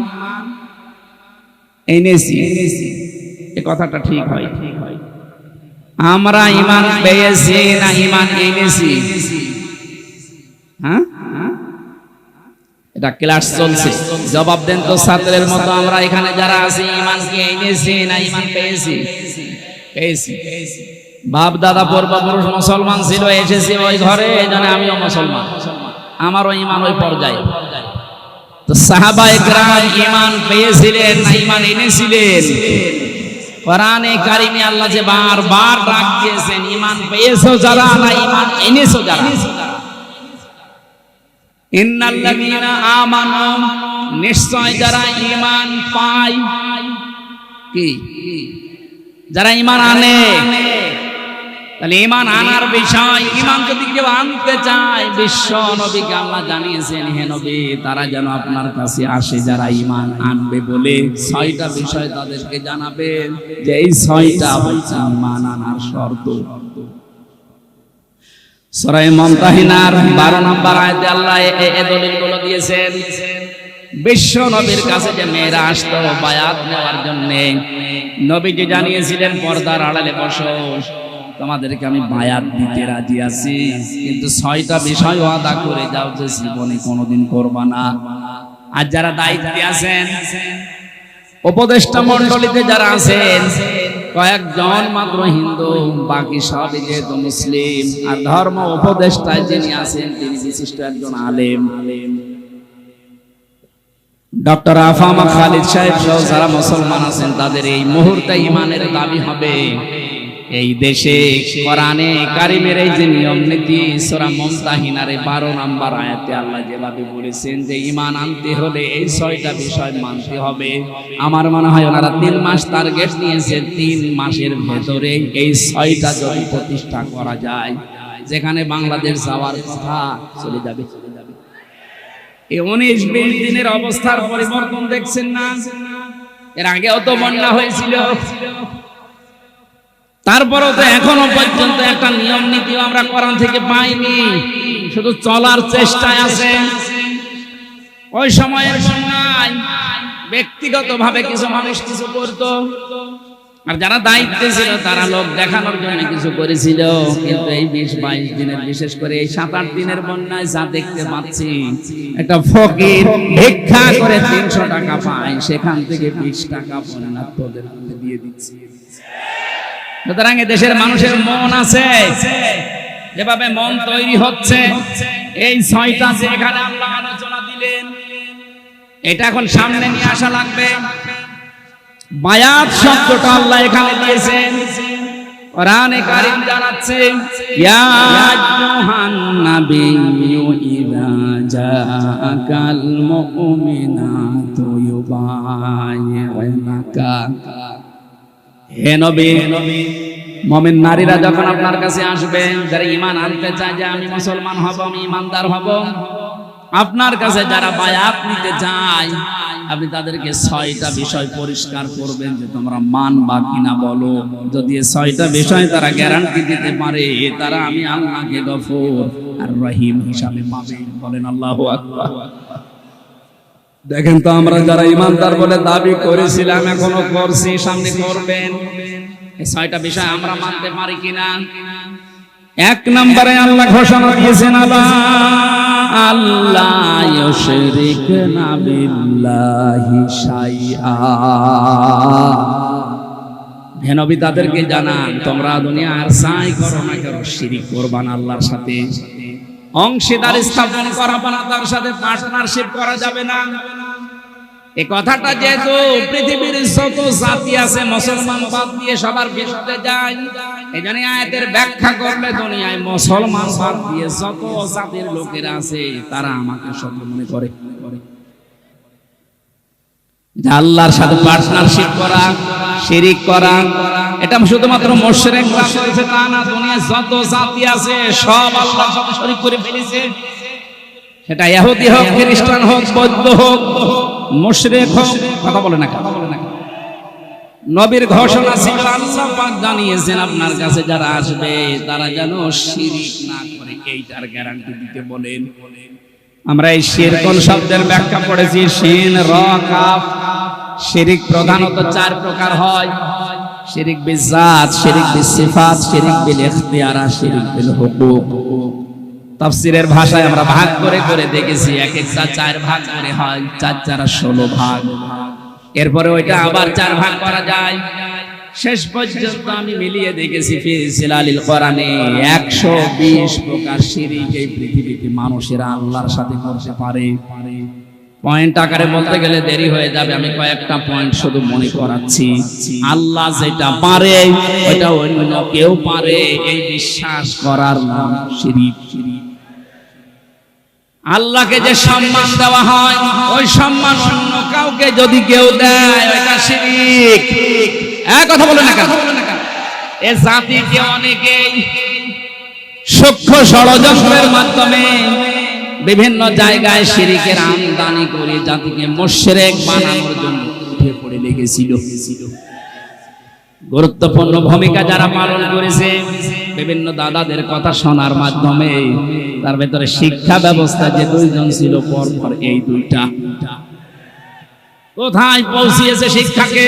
এনেছি, এই কথাটা ঠিক হয়। আমরা ঈমান পেয়েছি না ঈমান এনেছি? হ্যাঁ, এটা ক্লাস চলছে, জবাব দেন তো ছাত্রের মতো। আমরা এখানে যারা আছি ঈমান কি এনেছি না ঈমান পেয়েছি? পেয়েছি। বাপ দাদা পূর্বপুরুষ মুসলমান ছিল, এসেছি ওই ঘরে, এইজন্য আমিও মুসলমান, আমারও ঈমান ওই পর্যায়ে। তো সাহাবায়ে কেরাম ঈমান পেয়েছিলেন না ঈমান এনেছিলেন? কোরআনে কারিমে আল্লাহ যে বারবার ডাক দিয়েছেন, ঈমান পেয়েছো যারা না ঈমান এনেছো যারা। ইন্নাল্লাযীনা আমানু, নিশ্চয় যারা ঈমান পায়, কি যারা ঈমান আনে। তাহলে ঈমান আনার বিষয়, ঈমান যদি কেউ আনতে চায়, বিশ্ব নবীকে আল্লাহ জানিয়েছেন, হে নবী তারা যেন আপনার কাছে আসে যারা ঈমান আনবে বলে 6টা বিষয় তাদেরকে জানাবেন, যে এই 6টা হচ্ছে ঈমান আনার শর্ত। সূরা মুমতাহিনার 12 নম্বর আয়াতে আল্লাহ এই দলিলগুলো দিয়েছেন। বিশ্ব নবীর কাছে যে মেয়েরা আসতো বায়াত নেওয়ার জন্য, নবীজি জানিয়েছিলেন পর্দার আড়ালে বসো, তোমাদেরকে আমি বায়াত দিতে রাজি আছি, কিন্তু 6টা বিষয় ওয়াদা করে যাও যে জীবনে কোনোদিন করবা না। আর যারা দায়িত্বে আছেন, উপদেষ্টা মণ্ডলীতে যারা আছেন, কয়েকজন মাত্র হিন্দু, বাকি সবই যেহেতু মুসলিম। আর ধর্ম উপদেষ্টায় যিনি আছেন তিনি বিশিষ্ট একজন আলেম, ডক্টর আফামা খালিদ সাহেব সহ যারা মুসলমান আছেন, তাদের এই মুহূর্তে ঈমানের দাবি হবে এই দেশে কোরআনে কারিমের এই যে নিয়ম নীতি, সূরা মুমতাহিনার 12 নম্বর আয়াতে আল্লাহ যেভাবে বলেছেন যে ঈমান আনতে হলে এই 6টা বিষয় মানতে হবে। আমার মনে হয় ওনারা 3 মাস টার্গেট নিয়েছে, 3 মাসের ভেতরে এই 6টা যদি প্রতিষ্ঠা করা যায়, যেখানে বাংলাদেশ যাওয়ার কথা চলে যাবে। এই 19-20 দিনের অবস্থার পরিবর্তন দেখছেন না? এর আগেও তো বন্যা হয়েছিল, তারপরেও তো এখনো পর্যন্ত একটা নিয়ম নীতিও আমরা কোরআন থেকে পাইনি, শুধু চলার চেষ্টায় আছে। ওই সময়ের বন্যায় ব্যক্তিগতভাবে কিছু মানুষ কিছু করত, আর যারা দায়িত্বে ছিল তারা লোক দেখানোর জন্য কিছু করেছিল। কিন্তু এই 20-22 দিনের, বিশেষ করে এই 7-8 দিনের বন্যায় যা দেখতে পাচ্ছি, একটা ফকির ভিক্ষা করে 300 টাকা পায়, সেখান থেকে 20 টাকা বন্যার্থদের মধ্যে দিয়ে দিচ্ছে। সুতরাং দেশের মানুষের মন আছে, যেভাবে মন তৈরি হচ্ছে, এই 6টা যে এখানে আল্লাহ আলোচনা দিলেন, এটা এখন সামনে নিয়ে আসা লাগবে। বায়াত শব্দটা আল্লাহ এখানে দিয়েছেন, কোরআনে কারীম জানাচ্ছে, ইয়া আইয়ুহান নাবিয়্যু ইযা জাআকাল মুমিনাতু ইউবাইয়ুনাকা, হে নবী মুমিন নারীরা যখন আপনার কাছে আসবে, যারা ঈমান আনতে চায় যে আমি মুসলমান হব, আমি ঈমানদার হব, আপনার কাছে যারা বায়াত নিতে চায়, আপনি তাদেরকে 6টা বিষয় পরিষ্কার করবেন যে তোমরা মানবা কিনা বলো। যদি 6টা বিষয় তারা গ্যারান্টি দিতে পারে, তারা আমি আল্লাহকে গফুর আর রহিম হিসাবে পাবে। বলেন আল্লাহু আকবার। দেখেন তো আমরা যারা ঈমানদার বলে দাবি করেছিলাম, এখনো করছি, সামনে করবেন, এই 6টা বিষয় আমরা মানতে পারি কিনা। 1 নম্বরে আল্লাহ ঘোষণা দিয়েছেন, আল্লাহ ইউশরিকনা বিল্লাহি শাইআ। হে নবী তাদেরকে জানান, তোমরা দুনিয়ার সাই করো না কেন, শিরিক করবা না আল্লাহর সাথে, অংশীদার স্থাপন করাবা না, তার সাথে পার্টনারশিপ করা যাবে না। এই কথাটা যেহেতু পৃথিবীর যত জাতি আছে মুসলমান বাদ দিয়ে সবার বিরুদ্ধে যায়, এই জন্য আয়াতের ব্যাখ্যা করলে দুনিয়ায় মুসলমান বাদ দিয়ে যত জাতির লোকেরা আছে তারা আমাকে সত্য মনে করে। আল্লাহর সাথে পার্টনারশিপ করা, শিরিক করা, এটা শুধুমাত্র মুশরিকরা করেছে তা না, দুনিয়ায় যত জাতি আছে সব আল্লাহর সাথে শরীক করে ফেলেছে। সেটা ইহুদি হোক, খ্রিস্টান হোক, বৌদ্ধ হোক, মুশরিক হোক, কথা বলে না। নবীর ঘোষণা ছিল, আল্লাহ পাক জানিয়েছেন আপনার কাছে যারা আসবে তারা যেন শিরিক না করে, এইটার গ্যারান্টি দিতে বলেন। আমরা এই শিরকুন শব্দের ব্যাখ্যা পড়েছি, শিন র কাফ। শিরিক প্রধানত 4 প্রকার হয়: শিরিক বিজাত, শিরিক বিসিফাত, শিরিক বিল ইখতিয়ার, শিরিক বিল হুকুক। তাফসীরের ভাষায় আমরা ভাগ করে করে দেখেছি, এক একটা 4 ভাগ করে হয়, 4 × 16 ভাগ। এরপরে ওইটা আবার 4 ভাগ করা যায়। শেষ পর্যন্ত আমি মিলিয়ে দেখেছি ফি জিলালিল কোরআনে 120 প্রকার শিরিক এই পৃথিবীতে মানুষেরা আল্লাহর সাথে করতে পারে। পয়েন্ট আকারে বলতে গেলে দেরি হয়ে যাবে, আমি কয়েকটা পয়েন্ট শুধু মনে করাচ্ছি। আল্লাহ যেটা পারে ওইটা অন্য কেউ পারে, এই বিশ্বাস করার নাম শিরিক। আল্লাহকে যে সম্মান দেওয়া হয় ওই সম্মান অন্য কাউকে যদি কেউ দেয় ওইটা শিরক। এক কথা বলে না কেন? এ জাতিকে অনেকেই সূক্ষ্ম ষড়যন্ত্রের মাধ্যমে বিভিন্ন জায়গায় শিরকের আমদানি করে জাতিকে মুশরিক বানানোর জন্য উঠে পড়ে লেগেছিল। গুরুত্বপূর্ণ ভূমিকা যারা পালন করেছে বিভিন্ন দাদাদের কথা শোনার মাধ্যমে, তার ভেতরে শিক্ষা ব্যবস্থা যে দুইজন ছিল পরপর এই দুইটা কোথায় পৌঁছিয়েছে শিক্ষাকে?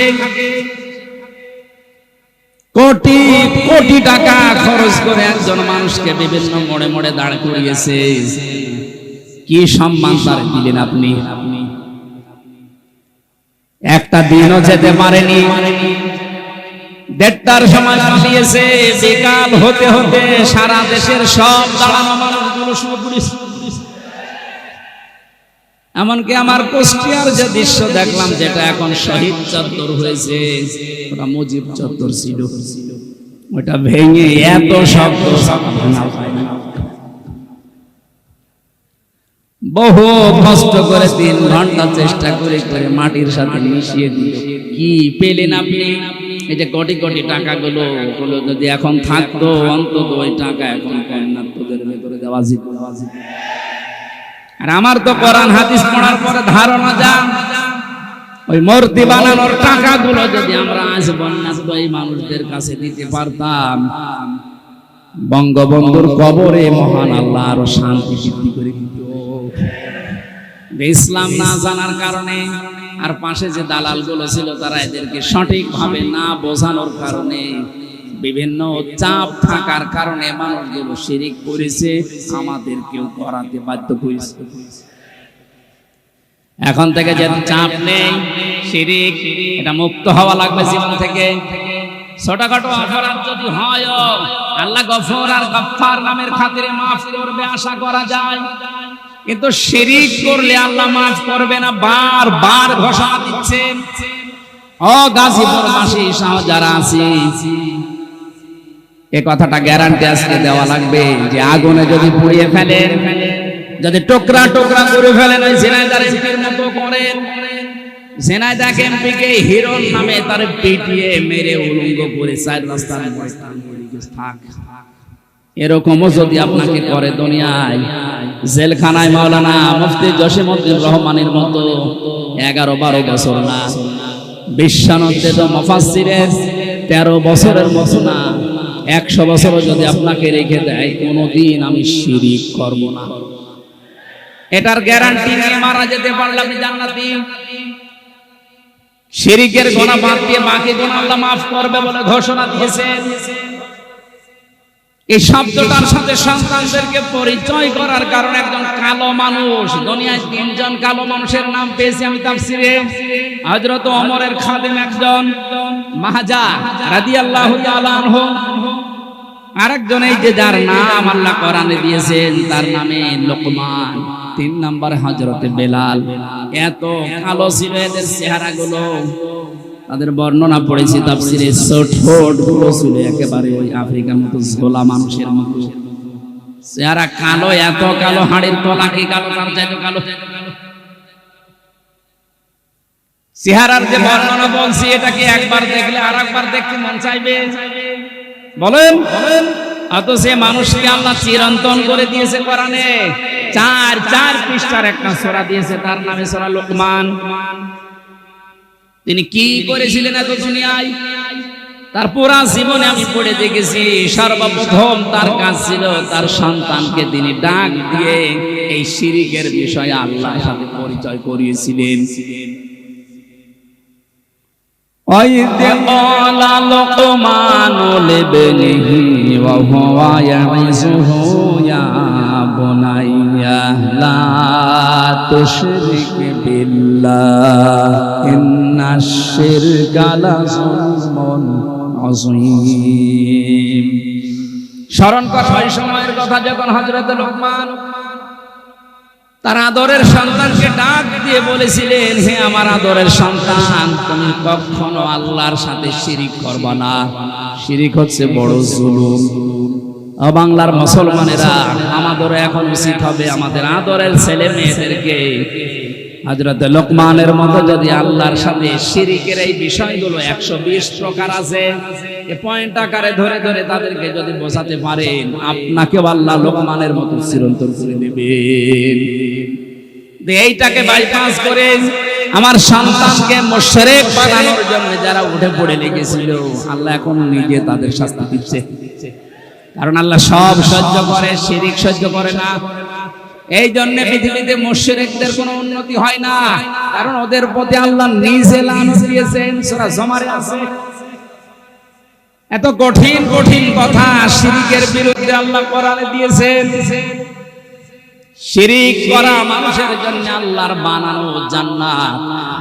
কোটি কোটি টাকা খরচ করে একজন মানুষকে বিভিন্ন মোড়ে মোড়ে দাঁড় করিয়েছে। কি সম্মান তার দিলেন আপনি? একটা দিনও যেতে পারেনি, 1:30টার সময় পালিয়েছে। বিকাল হতে হতে সারা দেশের সব দাঁড়ানো মানুষগুলো শুরু করেছে। এমনকি আমার কুষ্টিয়ার যে দৃশ্য দেখলাম, যেটা এখন শহীদ চত্বর হয়েছে, ওটা মুজিব চত্বর ছিল, ওটা ভেঙে এত শব্দ, বহু কষ্ট করে 3 ঘন্টা চেষ্টা করে করে মাটির সাথে মিশিয়ে দিল। কি পেলেন আপনি? এই যে কোটি কোটি টাকাগুলো, ওগুলো যদি এখন থাকতো, অন্তত ওই টাকা এখন কন্যাত্মদের ভেতরে দেওয়া যেত। আর আমার তো কোরআন হাদিস পড়ার পরে ধারণা যা, ওই মূর্তি বানানোর টাকাগুলো যদি আমরা আজ বন্যাস্ত এই মানুষদের কাছে দিতে পারতাম, বঙ্গবন্ধুর কবরে মহান আল্লাহ আরো শান্তি বৃদ্ধি করে দিত। ইসলাম না জানার কারণে আর পাশে যে দালালগুলো ছিল তারা এদেরকে সঠিকভাবে না বোঝানোর কারণে, বিভিন্ন চাপ থাকার কারণে মানুষগুলো শিরিক করেছে, আমাদেরকেও করাতে বাধ্য করেছে। এখন থেকে যে চাপ নেই, শিরিক এটা মুক্ত হওয়া লাগবে জীবন থেকে। ছোটখাটো অপরাধ যদি হয়, আল্লাহ গফুর আর গফফার নামের খাতিরে মাফ করবে আশা করা যায়, কিন্তু শিরিক করলে আল্লাহ মাফ করবে না। বারবার ঘোষণা দিচ্ছেন। ও গাজীপুরবাসী সহ যারা আছে, এই কথাটা গ্যারান্টি আজকে দেওয়া লাগবে যে আগুনে যদি পুড়িয়ে ফেলেন, যদি টুকরা টুকরা করে ফেলেন, ওই ঝিনাইদহ এমপির মতো করেন, ঝিনাইদহ এমপিকে হিরণ নামে তার পিটিয়ে মেরে উলঙ্গ করে 4 রাস্তার থাক, এরকমও যদি আপনাকে করে দুনিয়ায়, জেলখানায় মাওলানা মুফতি জসিমউদ্দিন রহমানের মতো 11-12 বছর না, বিশ্বানন্দিত মুফাসসিরের 13 বছরের মতো না, 100 বছরও যদি আপনাকে রেখে দেয়, কোনোদিন আমি শিরিক করব না, এটার গ্যারান্টি নিয়ে মারা যেতে পারলে আপনি জান্নাতি। শিরিকের গুনাহ বাদ দিয়ে বাকি গুনাহ আল্লাহ মাফ করবে বলে ঘোষণা দিয়েছেন। এই শব্দটার সাথে সন্তানদেরকে পরিচয় করার কারণে একজন কালো মানুষ, দুনিয়ায় 3 জন কালো মানুষের নাম পেয়েছি আমি তাফসিরে। হযরত ওমরের খাদেম একজন, মাহজা রাদিয়াল্লাহু তাআলা আনহু, আরেকজন এই যে যার নাম আল্লাহ কোরআনে দিয়েছেন তার নামে লোকমান, 3 নম্বরে হযরতে বেলাল। এত কালো ছিল এদের চেহারাগুলো, তাদের বর্ণনা পড়েছি তাফসিরে। ঠোঁটগুলো ছিল একেবারে ওই আফ্রিকার মতো ঝোলা মানুষের মতো চেহারা, কালো, এত কালো, হাড়ের তলা কি কালো, তার চাইতে কালো চেহারার যে বর্ণনা বলছি, এটা কি একবার দেখলে আর একবার দেখতে মন চাইবে? বলেন। অত সে মানুষকে আল্লাহ চিরন্তন করে দিয়েছে কোরআনে, 4 পৃষ্ঠার একটা সূরা দিয়েছে, তার নামে সূরা লোকমান। তিনি কি করেছিলেন এত দুনিয়ায়? তার পুরা জীবনে আমি পড়ে দেখেছি, সর্বপ্রথম তার কাজ ছিল তার সন্তানকে তিনি ডাক দিয়ে এই শিরিকের বিষয়ে আল্লাহর সাথে পরিচয় করিয়েছিলেন। وَإِذْ قَالَ لُقْمَانُ لِابْنِهِ وَهُوَ يَعِظُهُ يَا بُنَيَّ لَا تُشْرِكْ بِاللَّهِ إِنَّ الشِّرْكَ لَظُلْمٌ عَظِيمٌ। স্মরণ কর ওই সময়ের কথা যখন হযরত লোকমান তার আদরের সন্তানকে ডাক দিয়ে বলেছিলেন, হে আমার আদরের সন্তান, তুমি কখনো আল্লাহর সাথে শিরিক করবা না, শিরিক হচ্ছে বড় জুলুম। ও বাংলার মুসলমানেরা, আমাদের এখন উচিত হবে আমাদের আদরের ছেলে মেয়েদেরকে হযরত লোকমানের মতো যদি আল্লাহর সাথে শিরকের এই বিষয়গুলো 120 প্রকার আছে, এই পয়েন্ট আকারে ধরে ধরে তাদেরকে যদি বোঝাতে পারেন, আপনাকেও আল্লাহ লোকমানের মতো চিরন্তন করে নেবেন। এইটাকে বাইপাস করে আমার সন্তানকে মুশরিক বানানোর জন্য যারা উঠে পড়ে লেগেছিল, আল্লাহ এখন নিজে তাদের শাস্তি দিচ্ছে। কারণ আল্লাহ সব সহ্য করে, শিরক সহ্য করে না। এই জন্য পৃথিবীতে মুশরিকদের কোনো উন্নতি হয় না, কারণ ওদের প্রতি আল্লাহ নিজে লানত দিয়েছেন। সূরা জুমারে আছে এত কঠিন কঠিন কথা শিরকের বিরুদ্ধে আল্লাহ কোরআনে দিয়েছেন। শিরিক করা মানুষের জন্য আল্লাহর বানানো জান্নাত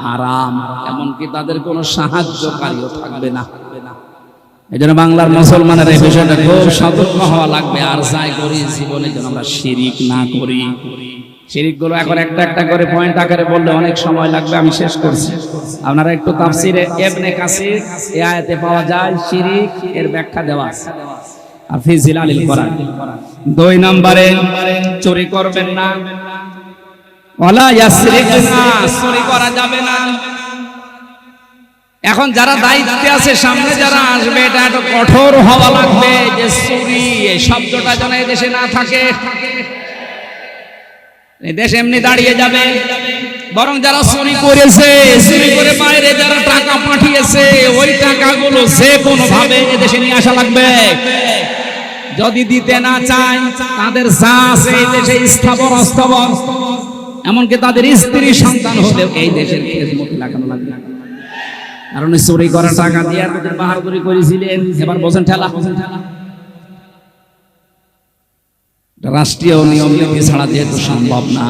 হারাম, এমনকি তাদের কোনো সাহায্যকারীও থাকবে না। এজন্য বাংলার মুসলমানের এই বিষয়টা খুব সতর্ক হওয়া লাগবে। আর যাই করি জীবনে যেন আমরা শিরিক না করি। শিরিকগুলো এখন একটা একটা করে পয়েন্ট আকারে বললে অনেক সময় লাগবে, আমি শেষ করছি। আপনারা একটু তাফসিরে ইবনে কাসির এই আয়াতে পাওয়া যায় শিরিক এর ব্যাখ্যা দেওয়া আছে। আর ফি জিলালিল কোরআন 2 নম্বরে চুরি করবেন না, ওয়ালা ইয়াসরিকুনা, চুরি করা যাবে না। এখন যারা দায়িত্বে আছে, সামনে যারা আসবে, এটা একটু কঠোর হওয়া লাগবে যে চুরি এই শব্দটা যেন এই দেশে না থাকে। এই দেশ এমনি দাঁড়িয়ে যাবে, বরং যারা চুরি করেছে, চুরি করে বাইরে যারা টাকা পাঠিয়েছে, ওই টাকাগুলো যে কোনো ভাবে এই দেশে নিয়ে আসা লাগবে। যদি দিতে না চায়, তাদের যা আছে এই দেশে স্থাবর অস্থাবর, এমনকি তাদের স্ত্রী সন্তান হলেও এই দেশের খেদমতে লাগানো লাগবে। কারণ চুরি করা টাকা দিয়ে তাদের বাহাদুরি করেছিলেন, এবার বোঝেন ঠেলা। রাষ্ট্রীয় নিয়ম নীতি ছাড়া যেহেতু সম্ভব না,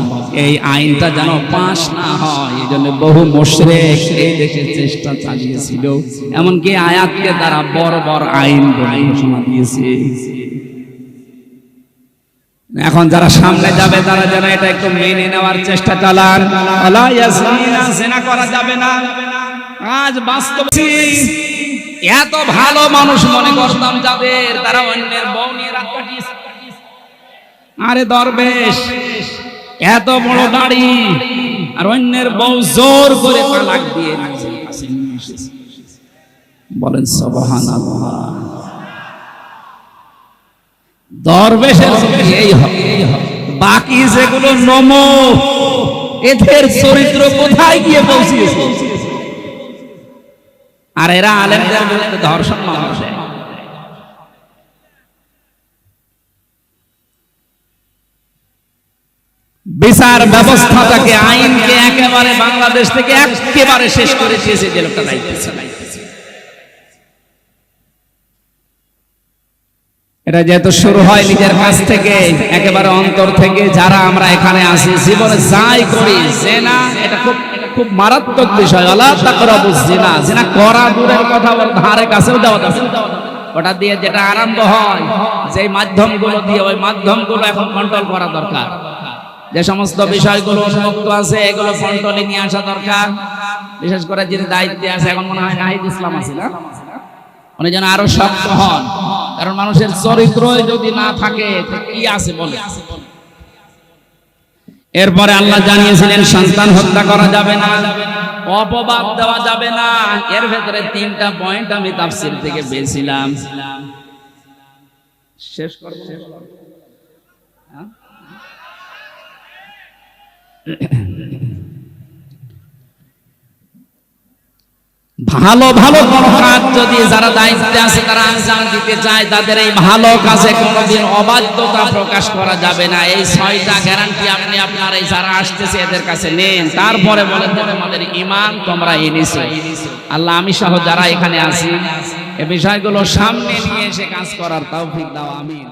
এই আইনটা যেন পাশ না হয়, এই জন্য বহু মুশরিক এই দেশের চেষ্টা চালিয়েছিল, এমনকি আয়াতকে তারা বড় বড় আইন বলে ঘোষণা দিয়েছে। এখন যারা সামনে যাবে তারা যেন এটা একটু মেনে নেওয়ার চেষ্টা চালান। আলা ইয়াসমিনা, জিনা করা যাবে না। আজ বাস্তবে এত ভালো মানুষ মনে করতাম যাদের, তারা অন্যের বউ নিয়ে রাত কাটিয়েছে। আরে দরবেশ, এত বড় দাড়ি আর অন্যের বউ জোর করে তালাক দিয়ে বলেন সুবহানাল্লাহ। দরবেশের এই হবে, বাকি যেগুলো নমো, এদের চরিত্র কোথায় গিয়ে পৌঁছিয়েছে? আর এরা আলেমদের বিরুদ্ধে ধর্ষণ মামলা। বিচার ব্যবস্থাটাকে, আইনকে একেবারে বাংলাদেশ থেকে একেবারে শেষ করে দিয়েছে যে লোকটা দায়িত্ব ছিল। এটা যেহেতু শুরু হয় নিজের কাছ থেকে, একেবারে অন্তর থেকে, যারা আমরা এখানে আছি জীবনে যাই করি, জিনা এটা খুব খুব মারাত্মক বিষয়। আলা তাকরাবুজ জিনা, জিনা করা দূরের কথা, ওর ধারে কাছেও যাওয়া যাবে না। ওটা দিয়ে যেটা আরম্ভ হয়, যে মাধ্যমগুলো দিয়ে, ওই মাধ্যমগুলো এখন কন্ট্রোল করা দরকার। যে সমস্ত বিষয়গুলো উন্মুক্ত আছে, এগুলো কন্ট্রোলে নিয়ে আসা দরকার। বিশেষ করে যিনি দায়িত্বে আছে, এখন মনে হয় নাহিদ ইসলাম আছে না, উনি যেন আরো শক্ত হন। কারণ মানুষের চরিত্র যদি না থাকে কি আছে বলে। এরপরে আল্লাহ জানিয়েছিলেন সন্তান হত্যা করা যাবে না, অপবাদ দেওয়া যাবে না। এর ভেতরে 3টা পয়েন্ট আমি তাফসীর থেকে পেয়েছিলাম। শেষ করব। ভালো ভালো কোন কাজ যদি যারা দায়িত্বে আছে তারা আঞ্জাম দিতে চায়, তাদের এই ভালো কাজে কোনোদিন অবাধ্যতা প্রকাশ করা যাবে না। এই 6টা গ্যারান্টি আপনি আপনার এই যারা আসতেছে এদের কাছে নেন। তারপরে বলেন যে তোমাদের ঈমান তোমরা এনেছো। আল্লাহ আমি সহ যারা এখানে আছি এই বিষয়গুলো সামনে নিয়ে এসে কাজ করার তৌফিক দাও, আমিন।